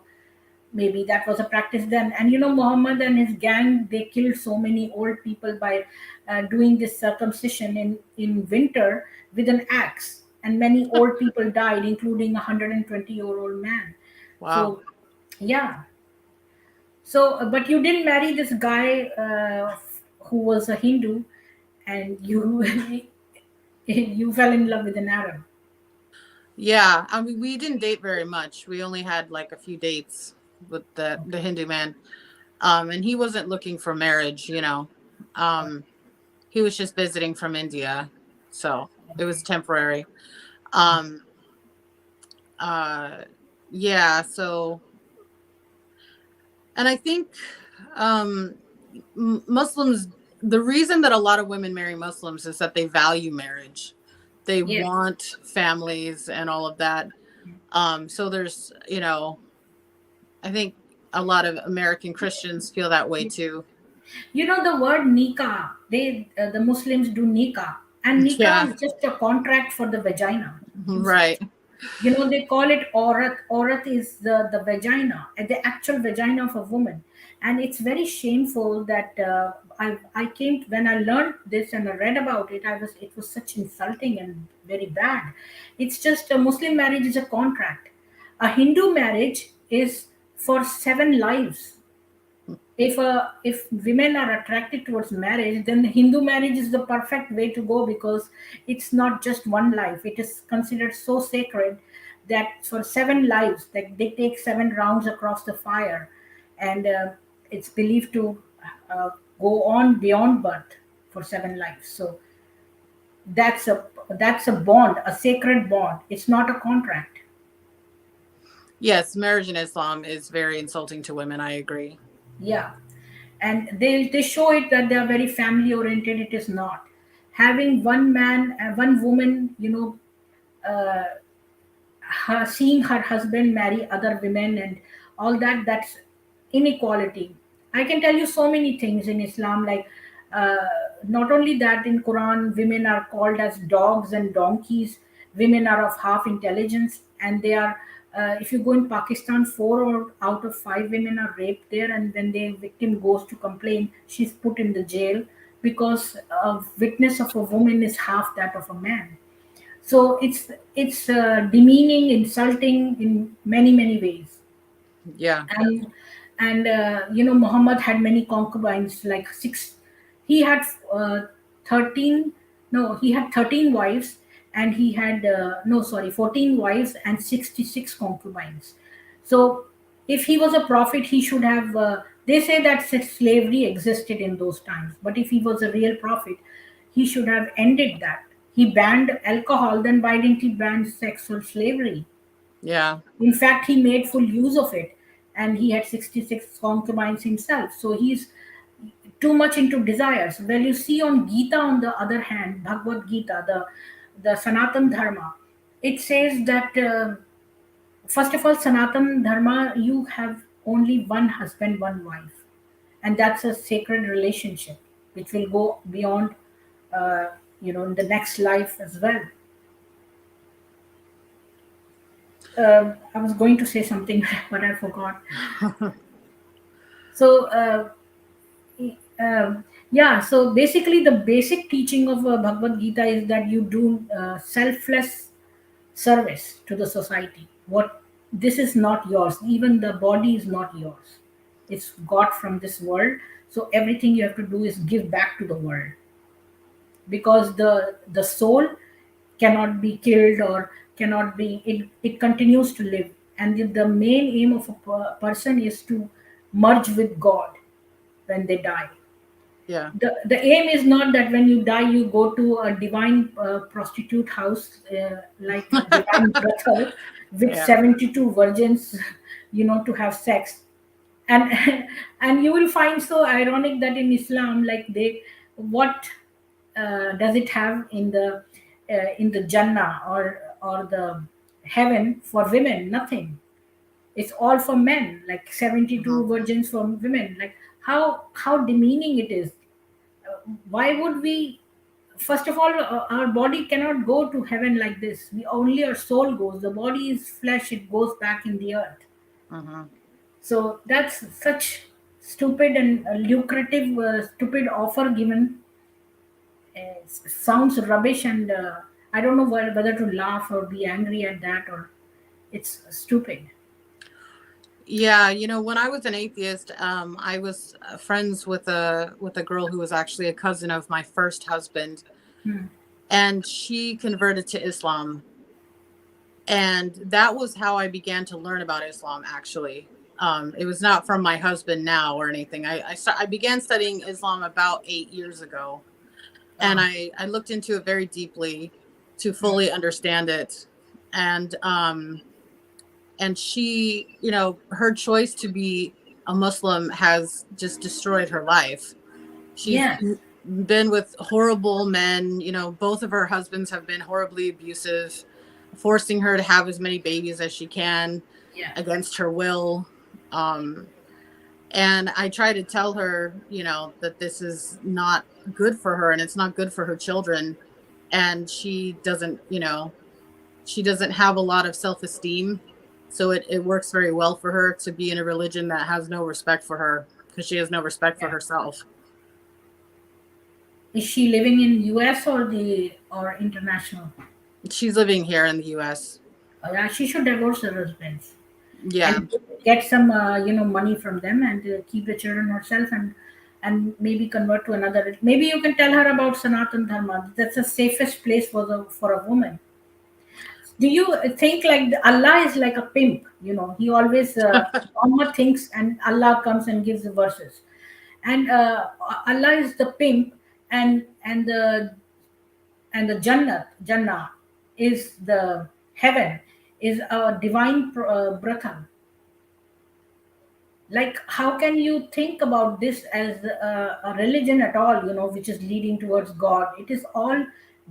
maybe that was a practice then. And Muhammad and his gang, they killed so many old people by doing this circumcision in winter with an axe, and many old people died, including a 120-year-old man. Wow. So yeah. So but you didn't marry this guy who was a Hindu, and you you fell in love with an Arab. Yeah, I mean, we didn't date very much. We only had like a few dates with the Hindu man. And he wasn't looking for marriage. Um, he was just visiting from India, so it was temporary. Um, uh, yeah, so, and I think um, Muslims, the reason that a lot of women marry Muslims is that they value marriage. They Yes. want families and all of that. So there's, I think a lot of American Christians feel that way too. The word nikah, the Muslims do nikah, and nikah Yeah, is just a contract for the vagina. right. They call it aurat. Aurat is the vagina, the actual vagina of a woman. And it's very shameful that I came, when I learned this and I read about it, it was such insulting and very bad. It's just, a Muslim marriage is a contract. A Hindu marriage is for 7 lives. If women are attracted towards marriage, then the Hindu marriage is the perfect way to go, because it's not just one life. It is considered so sacred that for 7 lives, that they take 7 rounds across the fire, and it's believed to uh, go on beyond birth for 7 lives. So that's a bond, a sacred bond. It's not a contract. Yes, marriage in Islam is very insulting to women. I agree. Yeah. And they show it that they are very family oriented. It is not. Having one man and one woman, uh, seeing her husband marry other women and all that, that's inequality. I can tell you so many things in Islam, like uh, not only that, in Quran women are called as dogs and donkeys. Women are of half intelligence, and they are, if you go in Pakistan, 4 out of 5 women are raped there, and when the victim goes to complain, she's put in the jail, because a witness of a woman is half that of a man. So it's demeaning, insulting in many many ways. Yeah. And Muhammad had many concubines, like six. He had uh, 13. No, he had 13 wives, and he had no, sorry, 14 wives and 66 concubines. So if he was a prophet, he should have. They say that slavery existed in those times, but if he was a real prophet, he should have ended that. He banned alcohol, then why didn't he ban sexual slavery? Yeah. In fact, he made full use of it, and he had 66 concubines himself. So he's too much into desires. Well, you see on Gita, on the other hand, Bhagavad Gita, the Sanatan Dharma, it says that first of all, Sanatan Dharma, you have only one husband, one wife, and that's a sacred relationship which will go beyond, uh, in the next life as well. I was going to say something, but I forgot. So, yeah, so basically, the basic teaching of Bhagavad Gita is that you do selfless service to the society. What This is not yours. Even the body is not yours. It's got from this world. So everything you have to do is give back to the world, because the soul cannot be killed, or cannot be, it continues to live, and the main aim of a person is to merge with God when they die. Yeah. The aim is not that when you die you go to a divine prostitute house, like a divine brothel with Yeah. 72 virgins, to have sex. And and you will find so ironic that in Islam, like, they, what does it have in the Jannah, or the heaven for women? Nothing. It's all for men, like 72 Mhm. virgins for women. Like, how demeaning it is. Why would we? First of all, our body cannot go to heaven like this. We only, our soul goes. The body is flesh, it goes back in the earth. Mhm. So that's such stupid and lucrative, stupid offer given. Sounds rubbish, and I don't know whether to laugh or be angry at that, or it's stupid. Yeah, when I was an atheist, I was friends with a girl who was actually a cousin of my first husband, Hmm. and she converted to Islam, and that was how I began to learn about Islam. Actually, it was not from my husband now or anything. I began studying Islam about 8 years ago, and Ah, I looked into it very deeply to fully understand it, and she, her choice to be a Muslim has just destroyed her life. She's yes, been with horrible men. Both of her husbands have been horribly abusive, forcing her to have as many babies as she can yeah, against her will. Um, and I try to tell her, that this is not good for her and it's not good for her children. And she doesn't have a lot of self-esteem. So it works very well for her to be in a religion that has no respect for her because she has no respect for yeah. herself. Is she living in US or international? She's living here in the US. Yeah, she should divorce her husbands Yeah. and get some money from them, and keep the children herself, and maybe convert to another. Maybe you can tell her about Sanatan Dharma. That's the safest place for a woman. Do you think like Allah is like a pimp? He always, Muhammad thinks, and Allah comes and gives the verses, and Allah is the pimp, and the Jannah is the heaven, is a divine brothel. Like, how can you think about this as a religion at all, which is leading towards God? It is all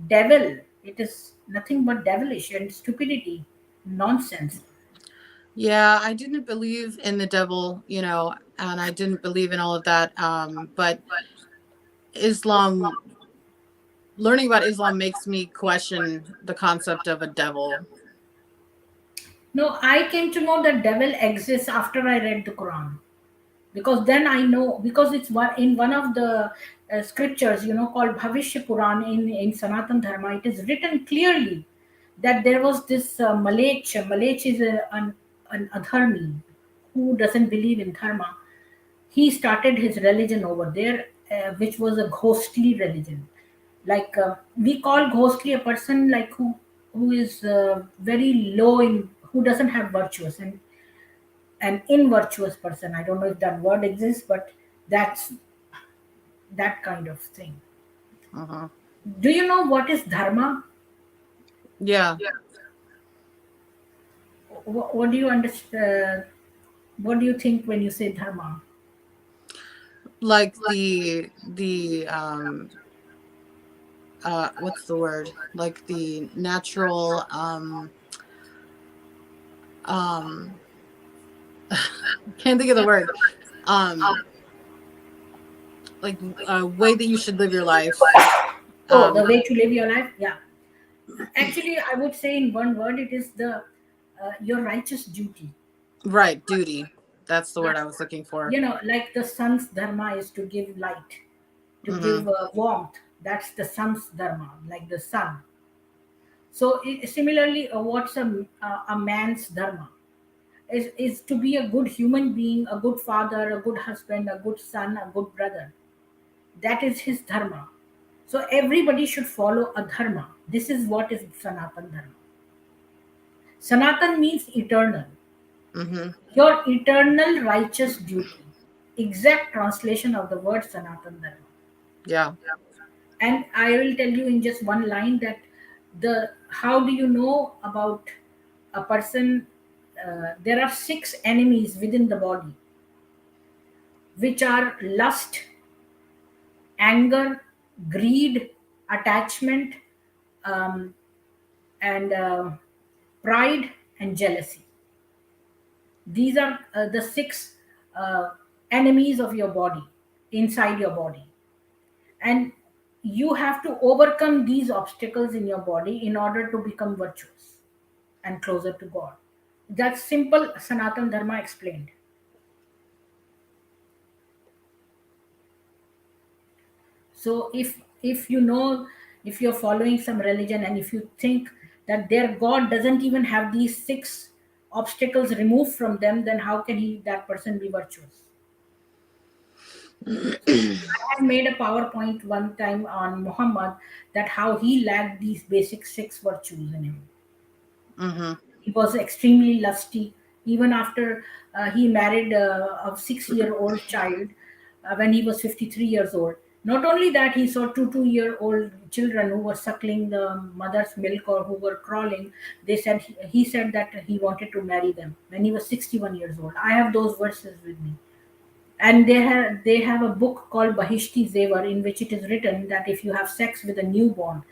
devil. It is nothing but devilish and stupidity, nonsense. Yeah, I didn't believe in the devil, and I didn't believe in all of that. But Islam, learning about Islam makes me question the concept of a devil. No, I came to know that devil exists after I read the Quran, because then I know, because it's one of the scriptures, called Bhavishya Puran in Sanatan Dharma. It is written clearly that there was this Malech. Malech is an adharmi who doesn't believe in dharma. He started his religion over there, which was a ghostly religion. Like we call ghostly a person like who is very low in, who doesn't have virtuous, and an invirtuous person. I don't know if that word exists, but that's that kind of thing. Uh-huh. Do you know what is dharma? Yeah. What do you understand? What do you think when you say dharma? Like the what's the word? Like the natural um can't think of the word. Um like a way that you should live your life. Oh, the Um way to live your life. Yeah. Actually, I would say in one word, it is the your righteous duty. right, duty. That's the Yeah. word I was looking for. Like the sun's dharma is to give light, to Mhm. give warmth. That's the sun's dharma, like the sun. So similarly, what's a man's dharma? Is to be a good human being, a good father, a good husband, a good son, a good brother. That is his dharma. So everybody should follow a dharma. This is what is Sanatan Dharma. Sanatan means eternal. Mhm. Your eternal righteous duty. Exact translation of the word Sanatan Dharma. Yeah. And I will tell you in just one line that the how do you know about a person? There are six enemies within the body, which are lust, anger, greed, attachment, um, and pride and jealousy. These are the six uh, enemies of your body, inside your body. And you have to overcome these obstacles in your body in order to become virtuous and closer to God. That's simple Sanatan Dharma explained. So if you know, if you're following some religion and if you think that their God doesn't even have these six obstacles removed from them, then how can he that person be virtuous? So I had made a PowerPoint one time on Muhammad, that how he lacked these basic six virtues in him. Mhm. He was extremely lusty, even after he married a 6 year old child when he was 53 years old. Not only that, he saw two-year old children who were suckling the mother's milk or who were crawling. He said that he wanted to marry them when he was 61 years old. I have those verses with me. And they have a book called Bahishti Zevar, in which it is written that if you have sex with a newborn,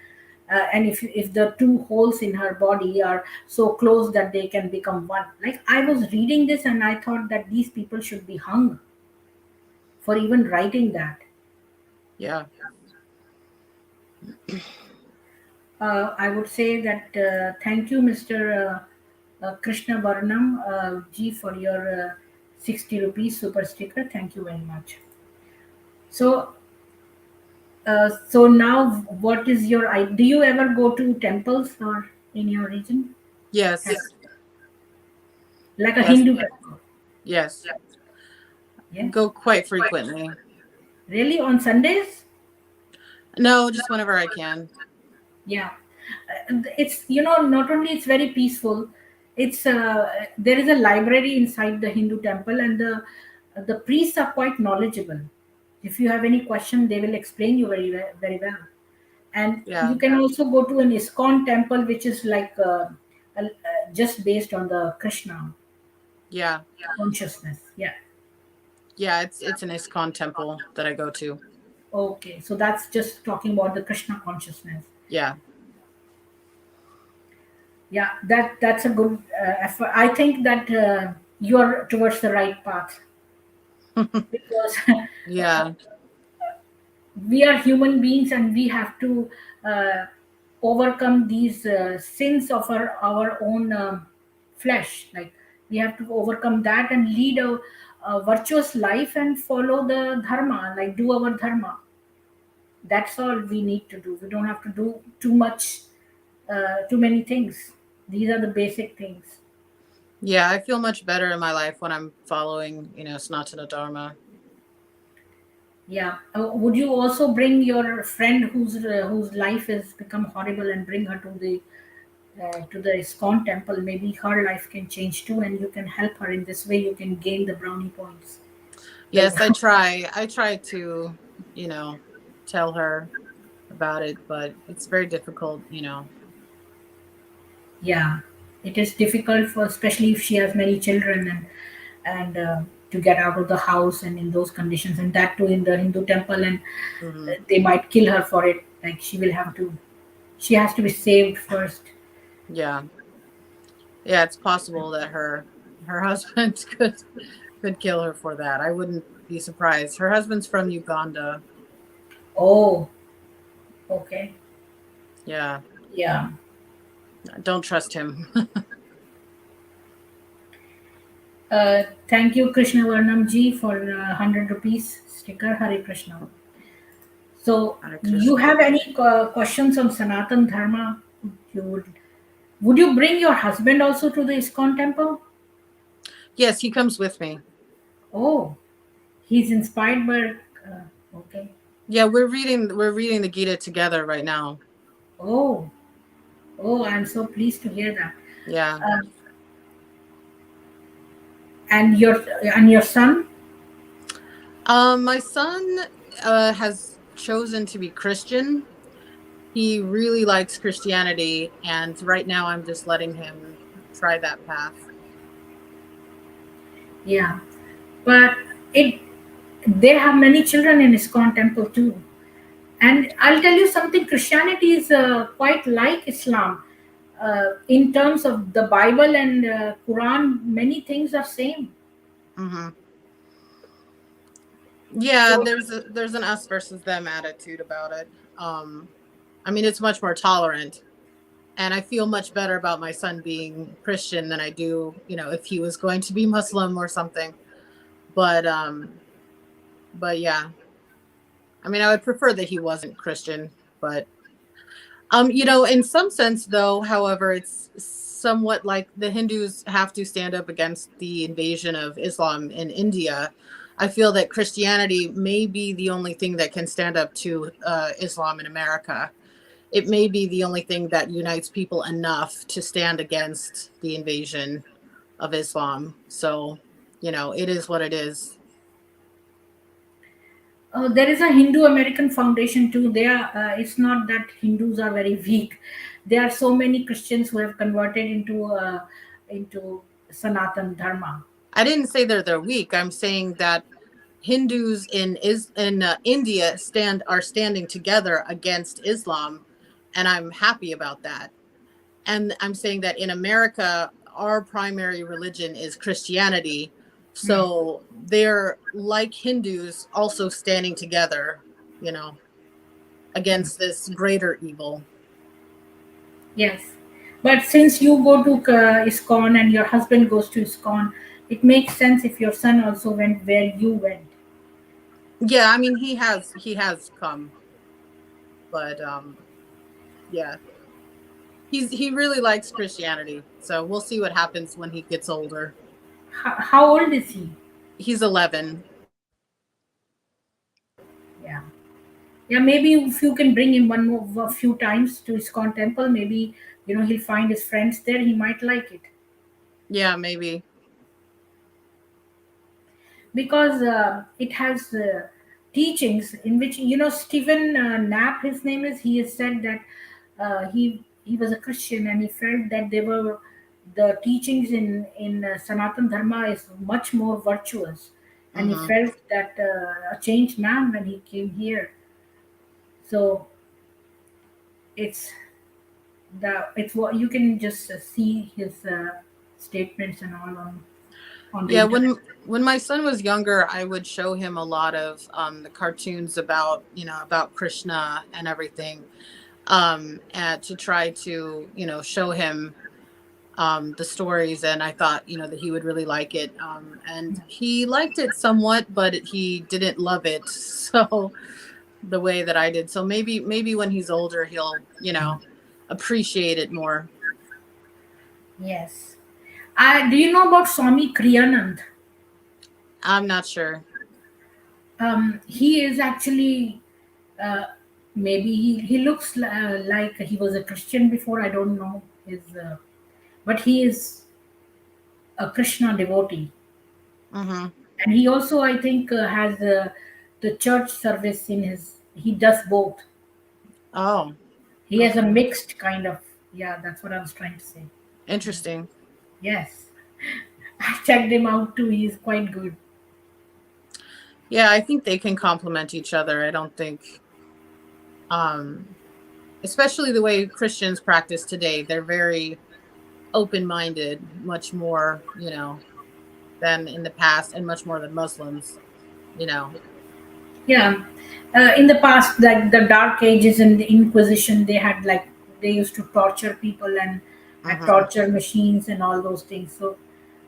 and if the two holes in her body are so close that they can become one. Like, I was reading this and I thought that these people should be hung for even writing that. Yeah. I would say that thank you, Mr. Krishna Varnam G, for your 60 rupees super sticker. Thank you very much. So now, what is your? Do you ever go to temples or in your region? Yes. Like a Yes. Hindu temple? Yes. Yeah. Go quite frequently. Really, on Sundays? No, just whenever I can. Yeah. It's, not only it's very peaceful. It's there is a library inside the Hindu temple, and the priests are quite knowledgeable. If you have any question, they will explain you very well. And you Yeah. can also go to an ISKCON temple, which is like just based on the Krishna Yeah. consciousness. Yeah. Yeah, it's an ISKCON temple that I go to. Okay. So that's just talking about the Krishna consciousness. Yeah. Yeah, that's a good effort. I think that you're towards the right path, because Yeah. we are human beings and we have to uh, overcome these sins of our own flesh. Like, we have to overcome that and lead a virtuous life and follow the dharma, like do our dharma. That's all we need to do. We don't have to do too much, too many things. These are the basic things. Yeah, I feel much better in my life when I'm following, Sanatana Dharma. Yeah. Would you also bring your friend whose life has become horrible and bring her to the ISKCON temple? Maybe her life can change too, and you can help her in this way. You can gain the brownie points. The Yes, I try to, you know, tell her about it, but it's very difficult. Yeah, it is difficult for, especially if she has many children, and to get out of the house and in those conditions, and that too in the Hindu temple, and Hmm. they might kill her for it. Like she has to be saved first. Yeah. Yeah, it's possible that her husband could kill her for that. I wouldn't be surprised. Her husband's from Uganda. Oh, okay. Yeah. Yeah. Don't trust him. Thank you, Krishna Varnam ji, for 100 rupees sticker. Hari Krishna. So, Hare you Krishna. have any questions on Sanatan Dharma? You would you bring your husband also to the ISKCON temple? Yes, he comes with me. Oh, he's inspired by. Okay. Yeah, we're reading the Gita together right now. Oh, oh, I'm so pleased to hear that. Yeah. Uh, and your son? My son has chosen to be Christian. He really likes Christianity, and right now I'm just letting him try that path. Yeah, but it they have many children in ISKCON temple too. And I'll tell you something: Christianity is quite like Islam. In terms of the Bible and Quran, many things are same. Hmm. Yeah, So, there's an us versus them attitude about it. Um, I mean, it's much more tolerant, and I feel much better about my son being Christian than I do, if he was going to be Muslim or something. But but yeah, I mean, I would prefer that he wasn't Christian, but in some sense, though, however, it's somewhat like the Hindus have to stand up against the invasion of Islam in India. I feel that Christianity may be the only thing that can stand up to Islam in America. It may be the only thing that unites people enough to stand against the invasion of Islam. So, it is what it is. there is a Hindu American Foundation too. It's not that Hindus are very weak. There are so many Christians who have converted into Sanatan Dharma. I didn't say they're weak. I'm saying that Hindus in India are standing together against Islam, and I'm happy about that. And I'm saying that in America, our primary religion is Christianity, Hmm. so they're like Hindus also standing together, you know, against this greater evil. Yes, but since you go to ISKCON and your husband goes to ISKCON, it makes sense if your son also went where you went. Yeah, I mean he has come, but yeah, he really likes Christianity. So we'll see what happens when he gets older. How old is he? He's 11. Yeah, yeah. Maybe if you can bring him a few times to ISKCON temple, maybe he'll find his friends there. He might like it Yeah, maybe. because it has teachings in which Stephen Knapp, his name is. He has said that he was a Christian and he felt that they were the teachings in Sanatan Dharma is much more virtuous, and he Hmm. felt that a changed man when he came here. So it's it's what you can just see his statements and all on the Yeah, internet. when my son was younger, I would show him a lot of the cartoons about Krishna and everything, and to try to show him the stories, and I thought that he would really like it, and he liked it somewhat, but he didn't love it so the way that I did. So maybe when he's older, he'll appreciate it more. Yes. Do you know about Swami Kriyanand? I'm not sure. He is actually, uh, maybe he looks like he was a Christian before. I don't know his, but he is a Krishna devotee, Mm-hmm. and he also, I think, has the church service in his. He does both. Oh, He has a okay. mixed kind of. Yeah, that's what I was trying to say. Interesting. Yes, I checked him out too. He's quite good. Yeah, I think they can complement each other. I don't think, um, especially the way Christians practice today, they're very open-minded, much more, than in the past, and much more than Muslims, you know. Yeah, in the past, like the Dark Ages and the Inquisition, they had like they used to torture people and had Hmm. torture machines and all those things. So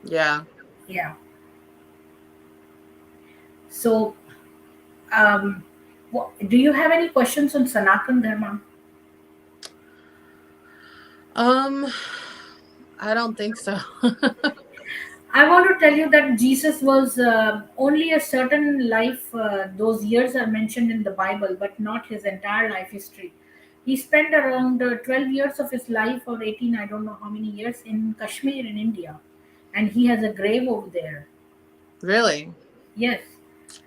Yeah. yeah, so um, do you have any questions on Sanatan Dharma? Um, I don't think so. I want to tell you that Jesus was only a certain life, those years are mentioned in the Bible, but not his entire life history. He spent around 12 years of his life, or 18, I don't know how many years, in Kashmir in India. And he has a grave over there. Really? Yes.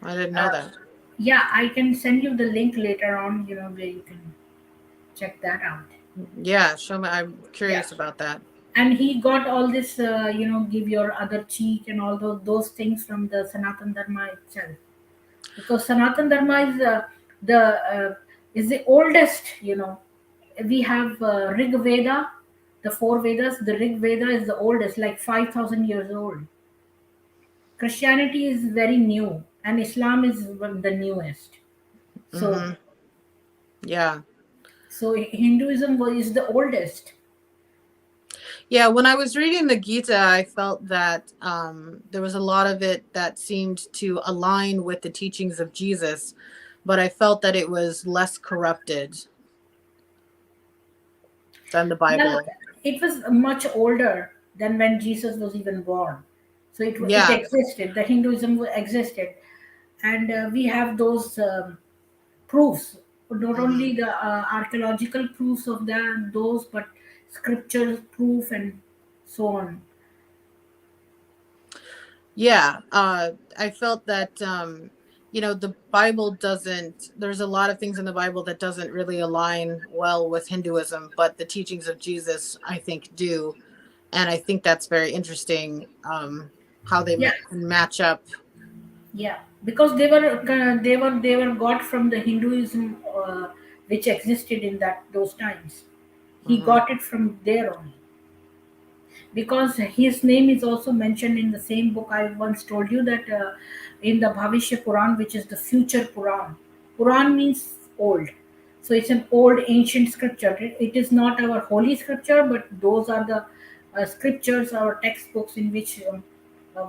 I didn't know Uh, that. yeah, I can send you the link later on, where you can check that out. Yeah, show me. I'm Yeah. curious about that. And he got all this, give your other cheek and all those things from the Sanatan Dharma itself. Because Sanatan Dharma the is the oldest. We have Rig Veda, the four Vedas. The Rig Veda is the oldest, like 5,000 years old. Christianity is very new, and Islam is one of the newest. So, Hmm. Yeah. Hinduism is the oldest. Yeah, when I was reading the Gita, I felt that there was a lot of it that seemed to align with the teachings of Jesus, but I felt that it was less corrupted than the Well, Bible. it was much older than when Jesus was even born. So it Yeah. existed. The Hinduism existed, and we have those proofs. Not Hmm. only the archaeological proofs of those, but scripture proof and so on. Yeah, I felt that the Bible doesn't. There's a lot of things in the Bible that doesn't really align well with Hinduism, but the teachings of Jesus, I think, do, and I think that's very interesting. How they Yeah, can match up. yeah, because they were got from the Hinduism, which existed in those times. He Hmm. got it from there only, because his name is also mentioned in the same book. I once told you that, in the Bhavishya Puran, which is the future Puran. Puran means old, so it's an old ancient scripture. It is not our holy scripture, but those are the scriptures, our textbooks, in which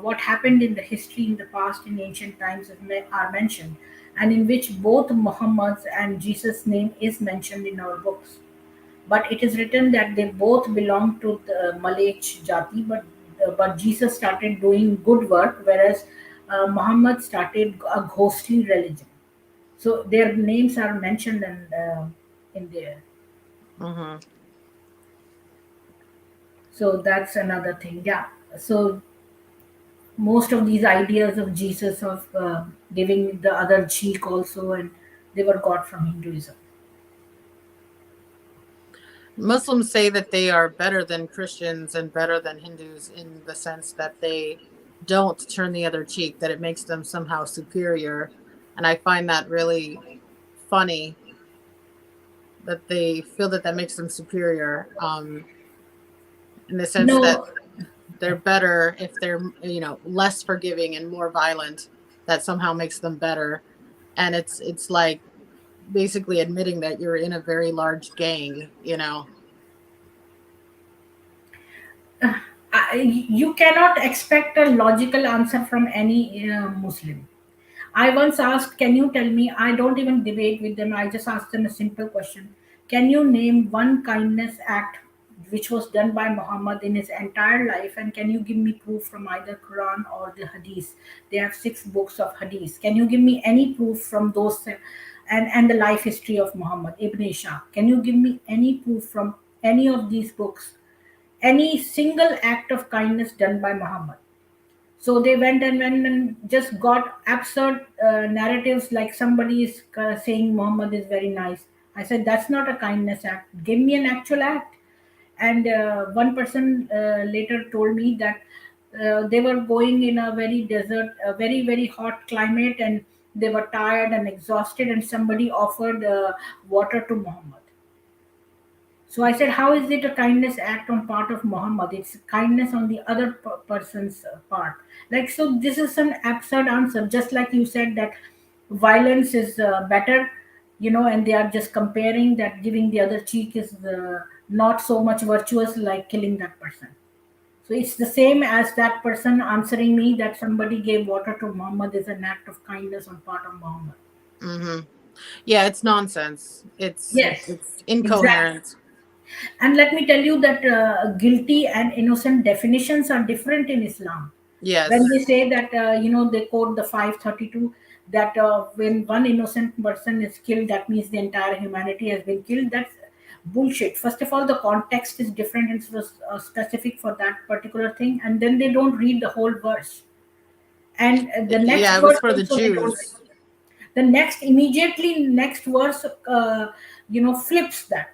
what happened in the history in the past, in ancient times, are mentioned, and in which both Muhammad's and Jesus' name is mentioned in our books. But it is written that they both belong to the Malay Jati, but Jesus started doing good work, whereas Muhammad started a ghostly religion. So their names are mentioned in there. Hmm. So that's another thing. Yeah. So most of these ideas of Jesus, of giving the other cheek also, and they were got from Hinduism. Muslims say that they are better than Christians and better than Hindus in the sense that they don't turn the other cheek, that it makes them somehow superior. And I find that really funny that they feel that that makes them superior, in the sense that No, they're better if they're, less forgiving and more violent, that somehow makes them better. And it's like basically admitting that you're in a very large gang. you cannot expect a logical answer from any Muslim. I once asked, "Can you tell me?" I don't even debate with them. I just asked them a simple question: "Can you name one kindness act which was done by Muhammad in his entire life? And can you give me proof from either Quran or the Hadith? They have 6 books of Hadith. Can you give me any proof from those? And the life history of Muhammad Ibn Ishaq. Can you give me any proof from any of these books? Any single act of kindness done by Muhammad? So they went and just got absurd narratives, like somebody is saying Muhammad is very nice. I said that's not a kindness act. Give me an actual act. And one person later told me that they were going in a very desert, a very hot climate, and they were tired and exhausted, and somebody offered water to Muhammad. So I said, how is it a kindness act on part of Muhammad? It's kindness on the other person's part. Like, so this is an absurd answer. Just like you said that violence is better, and they are just comparing that giving the other cheek is not so much virtuous like killing that person. So it's the same as that person answering me that somebody gave water to Muhammad is an act of kindness on part of Muhammad. Hmm. Yeah, it's nonsense. Yes, It's exactly. incoherent. And let me tell you that guilty and innocent definitions are different in Islam. When Yes. they say that, they quote the 532, that when one innocent person is killed, that means the entire humanity has been killed. That's bullshit. First of all, the context is different and specific for that particular thing. And then they don't read the whole verse. And the next Yeah, it was verse for the also they don't Jews. read. The next verse, flips that.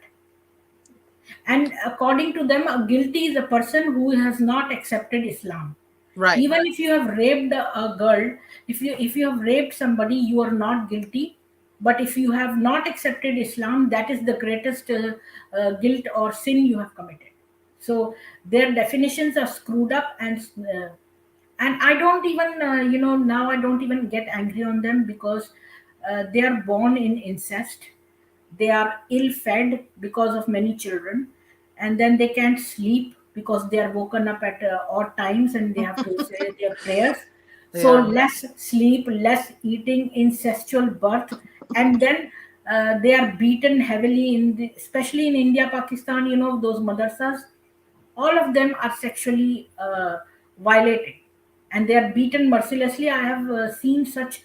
And according to them, a guilty is a person who has not accepted Islam. Right. Even if you have raped a girl, if you have raped somebody, you are not guilty. But if you have not accepted Islam, that is the greatest guilt or sin you have committed. So their definitions are screwed up, and I don't even now I don't even get angry on them, because they are born in incest. They are ill fed because of many children, and then they can't sleep because they are woken up at odd times and they have to say their prayers. So Yeah. less sleep, less eating, incestual birth, and then they are beaten heavily especially in India, Pakistan. Those madrasas, all of them are sexually violated, and they are beaten mercilessly. I have seen such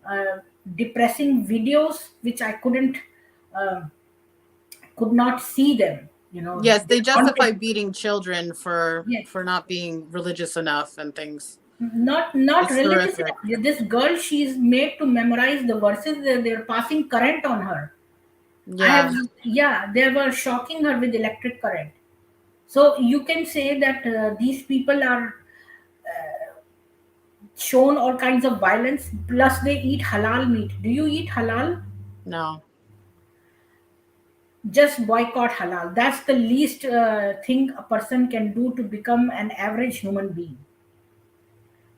uh, depressing videos which I uh, could not see them. Yes, The they justify content. beating children Yes, for not being religious enough and things. not It's religious horrific. enough. This girl, she's made to memorize the verses. They're passing current on her. I have, Yeah. yeah, they were shocking her with electric current. So you can say that these people are shown all kinds of violence. Plus they eat halal meat. Do you eat halal? No. Just boycott halal. That's the least thing a person can do to become an average human being,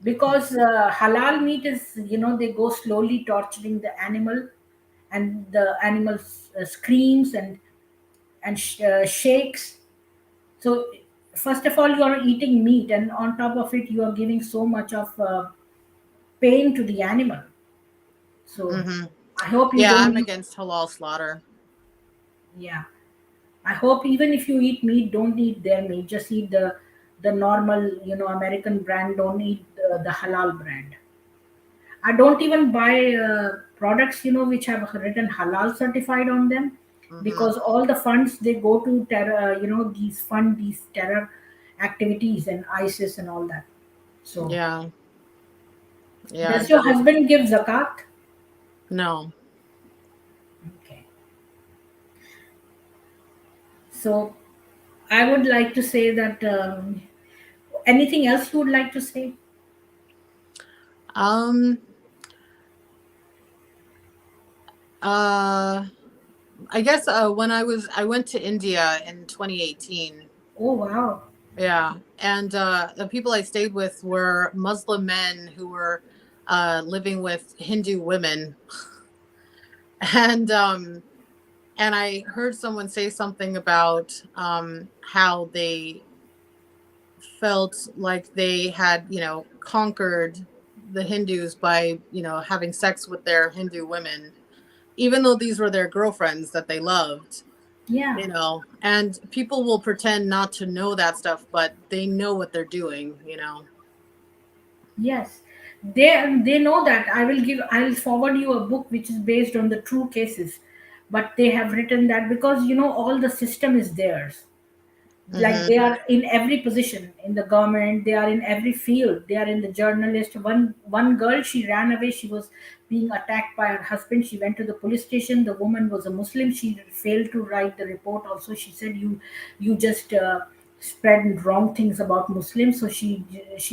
because halal meat is, they go slowly torturing the animal, and the animal screams and shakes. So first of all, you are eating meat, and on top of it you are giving so much of pain to the animal. So Hmm. I hope you Yeah, don't I'm eat. against halal slaughter. Yeah, I hope even if you eat meat, don't eat their meat. Just eat the normal, American brand. Don't eat the halal brand. I don't even buy products, which have written halal certified on them, Hmm. because all the funds they go to terror, these terror activities and ISIS and all that. So, Yeah. Yeah, I does your get it. husband give zakat? No. Okay. So, I would like to say that anything else you would like to say? Um uh I guess when I went to India in 2018. Oh, wow. Yeah, and the people I stayed with were Muslim men who were living with Hindu women, and I heard someone say something about how they felt like they had, conquered the Hindus by, having sex with their Hindu women, even though these were their girlfriends that they loved. Yeah. And people will pretend not to know that stuff, but they know what they're doing. Yes, they know that. I'll forward you a book which is based on the true cases, but they have written that because all the system is theirs. Like they Hmm. are in every position in the government, they are in every field, they are in the journalist. One girl, she ran away, she was being attacked by her husband, she went to the police station. The woman was a Muslim, she failed to write the report also. She said, you just spread wrong things about Muslims, so she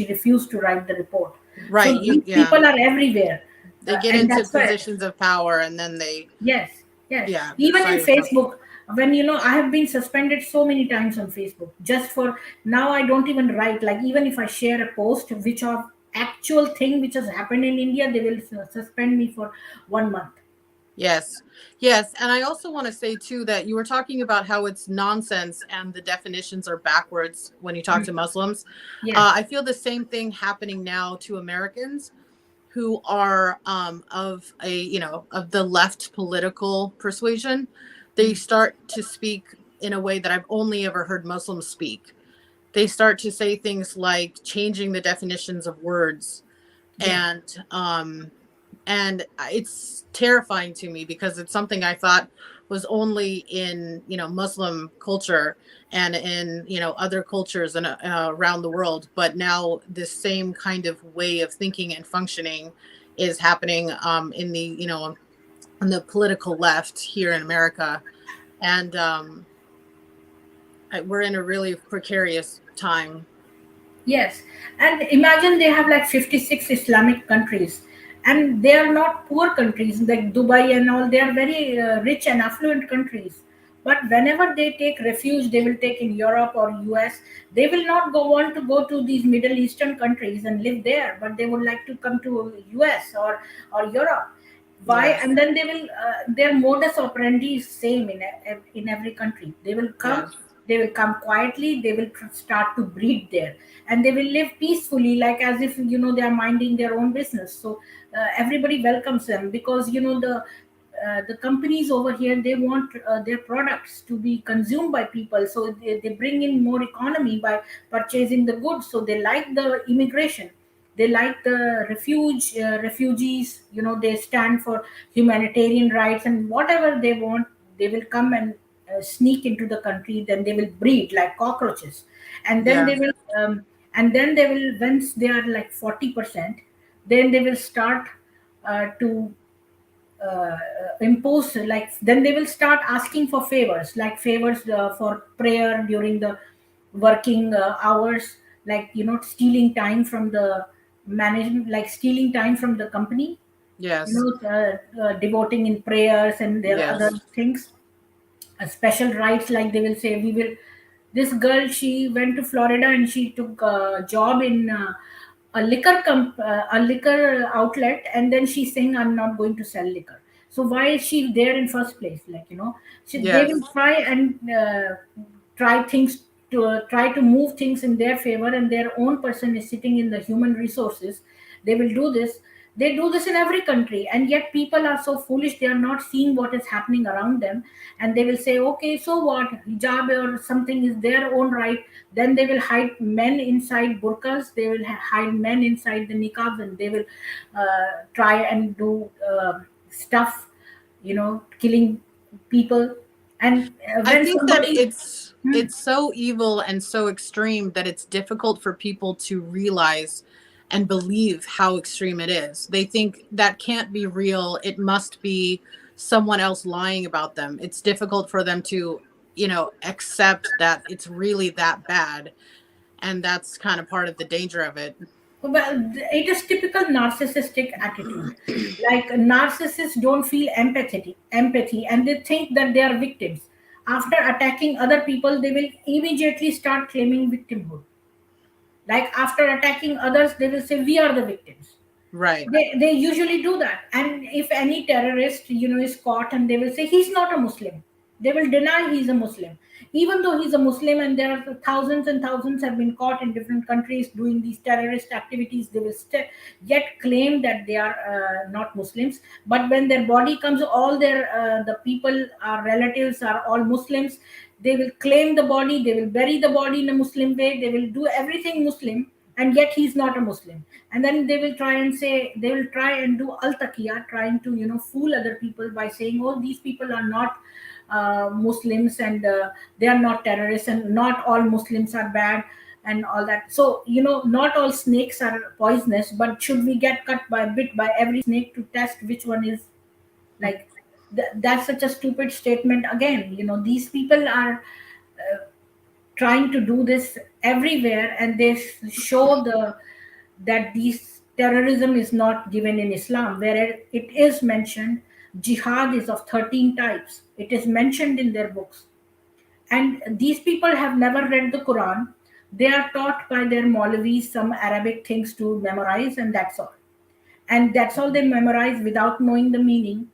refused to write the report. So Right. these Yeah. people are everywhere, They get and into that's why. positions of power and then they, Yes, yes. yeah, Even in sorry to interrupt. Facebook, when I have been suspended so many times on Facebook just for now. I don't even write. Like even if I share a post which are actual thing which has happened in India, they will suspend me for 1 month. Yes. Yes. And I also want to say, too, that you were talking about how it's nonsense and the definitions are backwards when you talk to Muslims. Yes, I feel the same thing happening now to Americans who are of the left political persuasion. They start to speak in a way that I've only ever heard Muslims speak. They start to say things like changing the definitions of words, yes, and it's terrifying to me because it's something I thought was only in Muslim culture and in other cultures and around the world, but now this same kind of way of thinking and functioning is happening in the on the political left here in America. And we're in a really precarious time. yes. And imagine they have like 56 Islamic countries, and they are not poor countries like Dubai and all. They are very rich and affluent countries. But whenever they take refuge, they will take in Europe or US. They will not want to go to these Middle Eastern countries and live there, but they would like to come to US or Europe. Why? Yes. And then they will their modus operandi is same in every country. They will come, Yes. they will come quietly, they will start to breed there, and they will live peacefully, like as if they are minding their own business. So everybody welcomes them because the companies over here, they want their products to be consumed by people, so they bring in more economy by purchasing the goods. So they like the immigration, they like the refugees. They stand for humanitarian rights, and whatever they want, they will come and sneak into the country. Then they will breed like cockroaches, and then Yeah. they will once they are like 40%, then they will start to impose, like then they will start asking for favors, like favors for prayer during the working hours, like stealing time from the management, like stealing time from the company, Yes. devoting in prayers and their other Yes. things. Special rights, like they will say, we will, this girl, she went to Florida and she took a job in a liquor outlet, and then she's saying, I'm not going to sell liquor. So why is she there in first place? Like they will Yes. try and try things to try to move things in their favor, and their own person is sitting in the human resources. They will do this. They do this in every country, and yet people are so foolish, they are not seeing what is happening around them. And they will say, okay, so what, hijab or something is their own right. Then they will hide men inside burqas, they will hide men inside the niqabs, and they will try and do stuff, killing people. And I when think that somebody. it's Hmm. it's so evil and so extreme that it's difficult for people to realize and believe how extreme it is. They think that can't be real. It must be someone else lying about them. It's difficult for them to, accept that it's really that bad. And that's kind of part of the danger of it. Well, it is typical narcissistic attitude. Like narcissists don't feel empathy, and they think that they are victims. After attacking other people, they will immediately start claiming victimhood. Like after attacking others, they will say, we are the victims. Right. They usually do that. And if any terrorist is caught, and they will say, he's not a Muslim. They will deny he's a Muslim, even though he's a Muslim. And there are thousands and thousands have been caught in different countries doing these terrorist activities. They will yet claim that they are not Muslims. But when their body comes, all their the people, our relatives, are all Muslims. They will claim the body. They will bury the body in a Muslim way. They will do everything Muslim, and yet he's not a Muslim. And then they will try and say, they will try and do al taqiyya, trying to fool other people by saying, oh, these people are not Muslims, and they are not terrorists, and not all Muslims are bad, and all that. So not all snakes are poisonous, but should we get cut by bit by every snake to test which one is like? That's such a stupid statement. Again, these people are trying to do this everywhere, and they show that these terrorism is not given in Islam, where it is mentioned. Jihad is of 13 types. It is mentioned in their books. And these people have never read the Quran. They are taught by their Maulavis some Arabic things to memorize, and that's all. And that's all they memorize without knowing the meaning.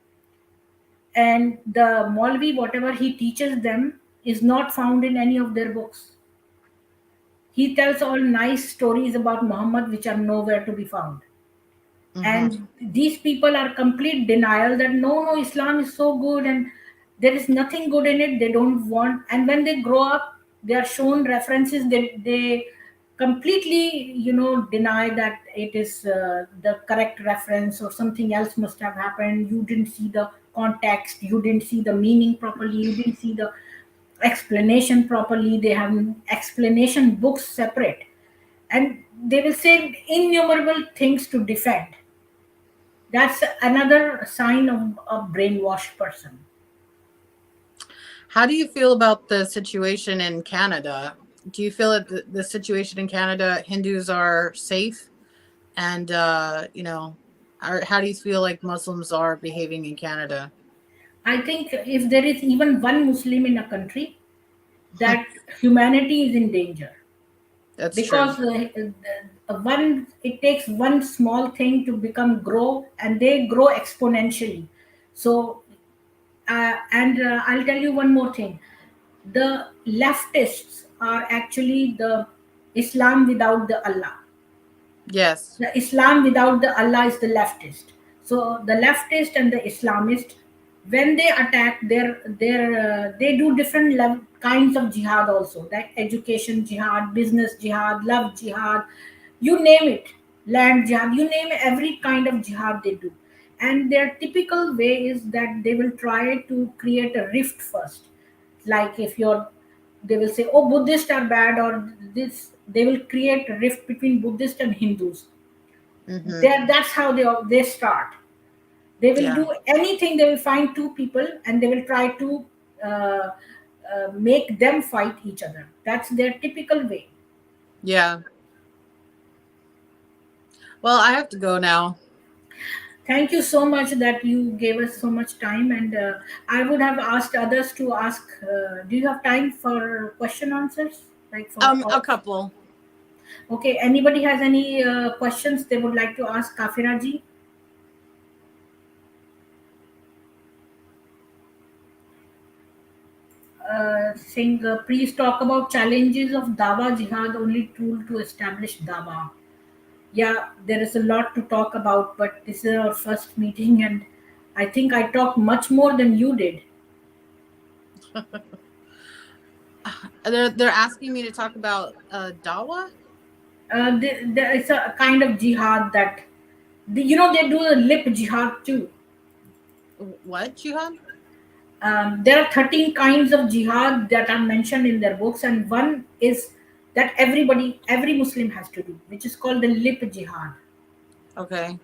And the Maulvi, whatever he teaches them, is not found in any of their books. He tells all nice stories about Muhammad, which are nowhere to be found. And these people are complete denial that no, Islam is so good and there is nothing good in it. They don't want. And when they grow up, they are shown references. They completely deny that it is the correct reference, or something else must have happened. You didn't see the context, you didn't see the meaning properly, you didn't see the explanation properly. They have explanation books separate, and they will say innumerable things to defend. That's another sign of a brainwashed person. How do you feel about the situation in Canada? Do you feel that the situation in Canada, Hindus are safe? And, how do you feel like Muslims are behaving in Canada? I think if there is even one Muslim in a country, that humanity is in danger. That's Because true. one it takes one small thing to become grow, and they grow exponentially. So and I'll tell you one more thing. The leftists are actually the Islam without the Allah. Yes. The Islam without the Allah is the leftist. So the leftist and the Islamist, when they attack, they do different kinds of jihad also, like education jihad, business jihad, love jihad, you name it, land jihad, you name it, every kind of jihad they do. And their typical way is that they will try to create a rift first. Like if you're they will say, oh, Buddhists are bad, or this, they will create a rift between Buddhists and Hindus. That's how they start. They will Yeah. do anything. They will find two people and they will try to uh, make them fight each other. That's their typical way. Yeah. Well, I have to go now. Thank you so much that you gave us so much time. And I would have asked others to ask. Do you have time for question answers? Like for A couple. Okay. Anybody has any questions they would like to ask Kafira ji? Saying, please talk about challenges of Dawa Jihad, only tool to establish Dawa. Yeah, there is a lot to talk about, but this is our first meeting, and I think I talked much more than you did. They're asking me to talk about Dawa. It's a kind of jihad that, they do the lip jihad too. What jihad? There are 13 kinds of jihad that are mentioned in their books, and one is that every Muslim has to do, which is called the lip jihad. Okay.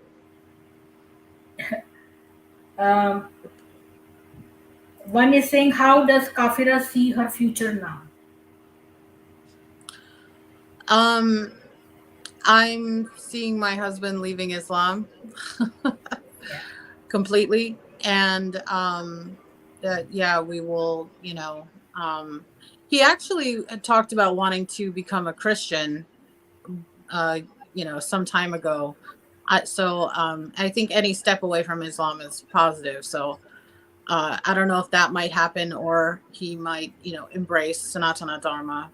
One is saying, how does Kafira see her future now? I'm seeing my husband leaving Islam completely, and that we will, he actually had talked about wanting to become a Christian some time ago. I think any step away from Islam is positive. So I don't know if that might happen, or he might, embrace Sanatana Dharma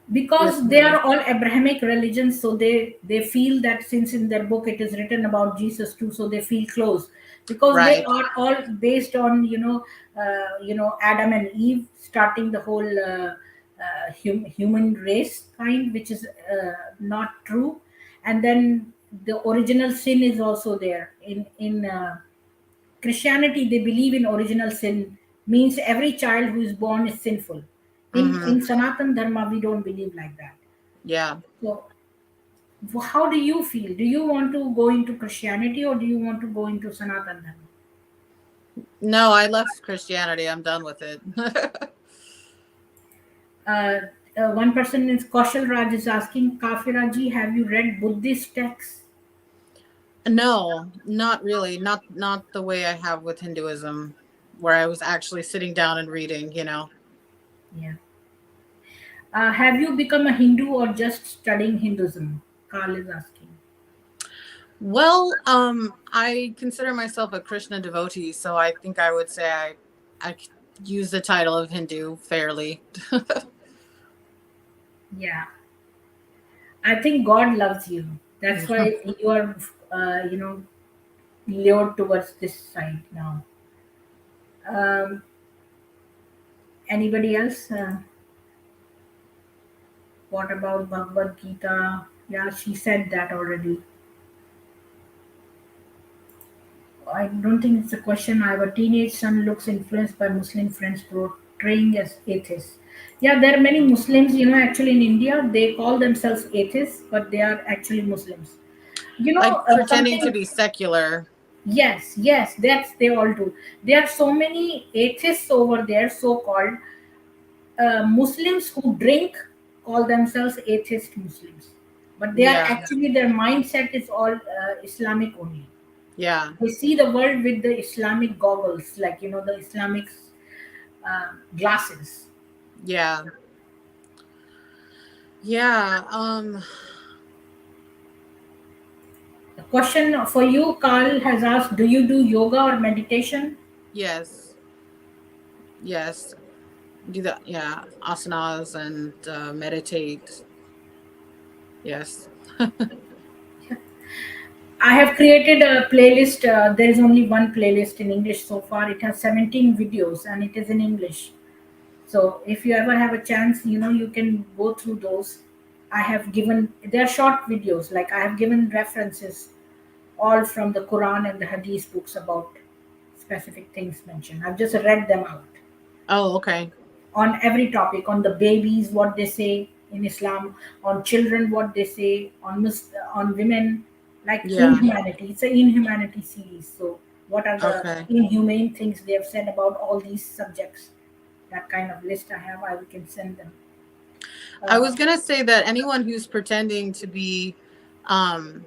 with Because they me. are all Abrahamic religions, so they feel that since in their book it is written about Jesus too, so they feel close, because they Right. are all based on Adam and Eve starting the whole human race kind, which is not true. And then the original sin is also there in Christianity. They believe in original sin, means every child who is born is sinful. In Mm-hmm. Sanatan Dharma, we don't believe like that. Yeah. So, how do you feel? Do you want to go into Christianity or do you want to go into Sanatan Dharma? No, I left Christianity. I'm done with it. Uh, One person is Kaushal Raj is asking, Kafiraji, have you read Buddhist texts? No, not really. Not the way I have with Hinduism, where I was actually sitting down and reading. Yeah. Have you become a Hindu or just studying Hinduism? Carl is asking. Well, I consider myself a Krishna devotee, so I think I would say I use the title of Hindu fairly. Yeah. I think God loves you. That's why you are, lured towards this side now. Um, Anybody else? What about Bhagavad Gita? Yeah, she said that already. I don't think it's a question. I have a teenage son looks influenced by Muslim friends portraying as atheists. Yeah, there are many Muslims, actually in India, they call themselves atheists, but they are actually Muslims. Like pretending to Something. be secular. Yes, yes, that's they all do. There are so many atheists over there, so called Muslims who drink call themselves atheist Muslims, but they are Yeah, actually their mindset is all Islamic only. yeah, They see the world with the Islamic goggles, like the Islamic glasses. yeah, yeah. The question for you, Carl has asked: do you do yoga or meditation? Yes, yes. Do that. Yeah, asanas and meditate. Yes. I have created a playlist. There is only one playlist in English so far. It has 17 videos and it is in English. So if you ever have a chance, you can go through those. I have given, they're short videos, like I have given references all from the Quran and the Hadith books about specific things mentioned. I've just read them out Oh, okay. on every topic, on the babies, what they say in Islam, on children, what they say, on women, like Yeah. inhumanity. It's an inhumanity series. So, what are the Okay. inhumane things they have said about all these subjects? That kind of list I have, I can send them. I Uh, was gonna say that anyone who's um,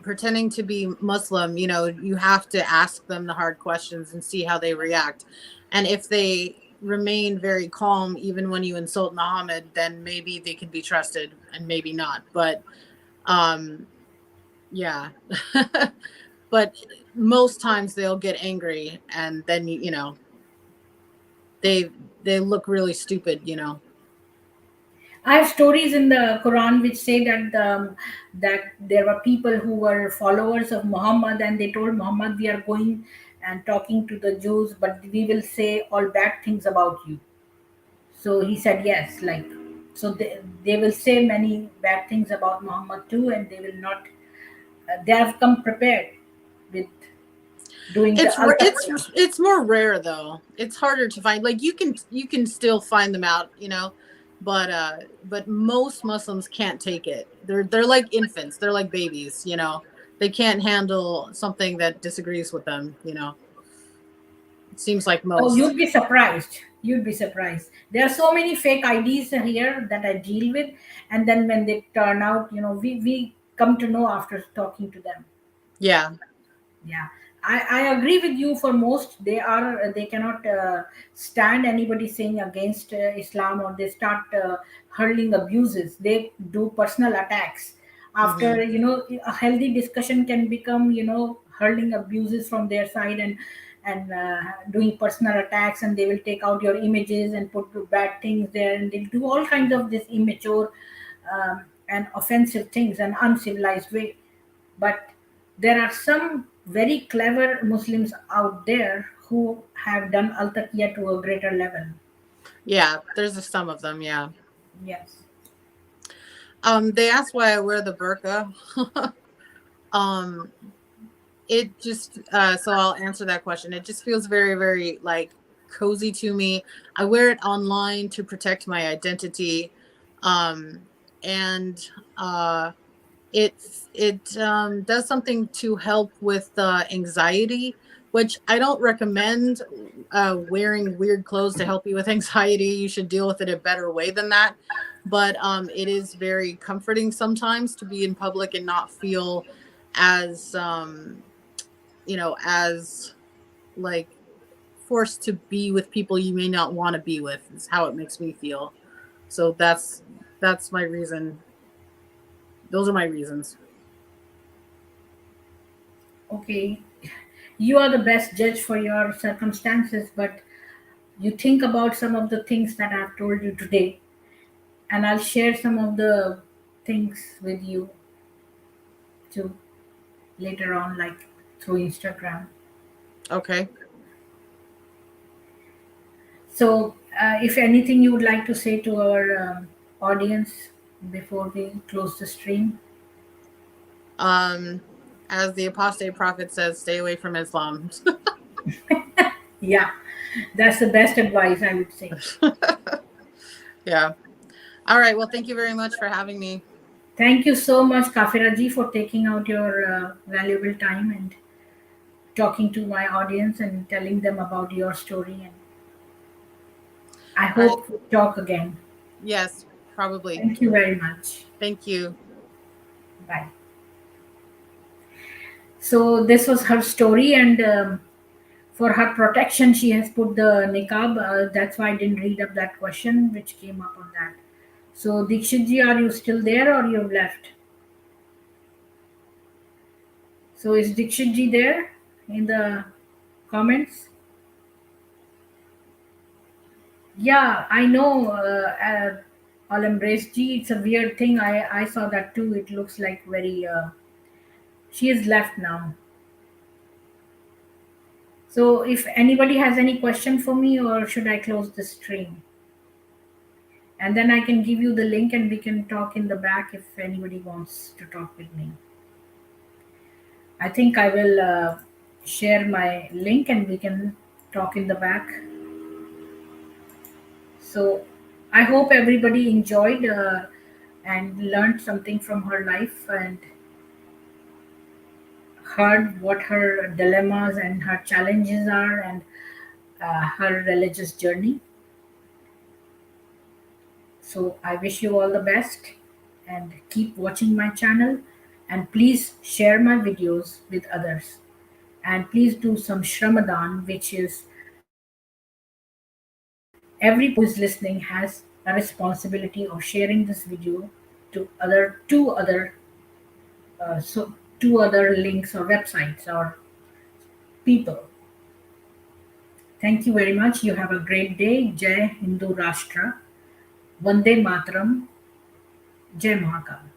pretending to be Muslim, you have to ask them the hard questions and see how they react. And if they remain very calm, even when you insult Muhammad, then maybe they can be trusted and maybe not. But um, yeah. But most times they'll get angry and then, they they look really stupid. I have stories in the Quran which say that there were people who were followers of Muhammad and they told Muhammad, we are going and talking to the Jews, but we will say all bad things about you. So he said yes, like, so they will say many bad things about Muhammad too, and they will not. They have come prepared with doing the It's more rare though. It's harder to find. Like you can still find them out. But most Muslims can't take it. They're like infants. They're like babies. They can't handle something that disagrees with them. It seems like Oh, most. you'd be surprised. You'd be surprised. There are so many fake IDs here that I deal with, and then when they turn out, we come to know after talking to them. Yeah. Yeah, I agree with you. For most, they cannot stand anybody saying against Islam, or they start hurling abuses. They do personal attacks. Hmm. After a healthy discussion can become hurling abuses from their side, and and doing personal attacks, and they will take out your images and put bad things there, and they'll do all kinds of this immature and offensive things and uncivilized way. But there are some very clever Muslims out there who have done al taqiyya to a greater level. Yeah, there's some of them. Yeah. Yes. They asked why I wear the burqa. um, it just so I'll answer that question. It just feels very, very like cozy to me. I wear it online to protect my identity, um, and uh, it it does something to help with anxiety, which I don't recommend wearing weird clothes to help you with anxiety. You should deal with it a better way than that. But it is very comforting sometimes to be in public and not feel as as like forced to be with people you may not want to be with. Is how it makes me feel. So that's my reason. Those are my reasons. Okay. You are the best judge for your circumstances, but you think about some of the things that I've told you today, and I'll share some of the things with you too later on, like through Instagram. Okay. So, if anything you would like to say to our audience before we close the stream. Um, as the apostate prophet says, stay away from Islam. Yeah, that's the best advice I would say. Yeah. All right. Well, thank you very much for having me. Thank you so much, Kafira ji, for taking out your valuable time and talking to my audience and telling them about your story. And I All right. hope we talk again. Yes, probably. Thank you very much. Thank you. Bye. So this was her story, and for her protection, she has put the niqab. That's why I didn't read up that question which came up on that. So Dikshit ji, are you still there or you've left? So is Dikshit ji there in the comments? Yeah, I know. I'll embrace G. It's a weird thing. I saw that too. It looks like very. She is left now. So if anybody has any question for me, or should I close the stream? And then I can give you the link, and we can talk in the back if anybody wants to talk with me. I think I will share my link, and we can talk in the back. So I hope everybody enjoyed and learned something from her life and heard what her dilemmas and her challenges are, and her religious journey. So I wish you all the best and keep watching my channel, and please share my videos with others, and please do some Shramadan, which is every who is listening has a responsibility of sharing this video to other so two other links or websites or people. Thank you very much. You have a great day. Jai Hindu Rashtra. Vande Mataram. Jai Mahakal.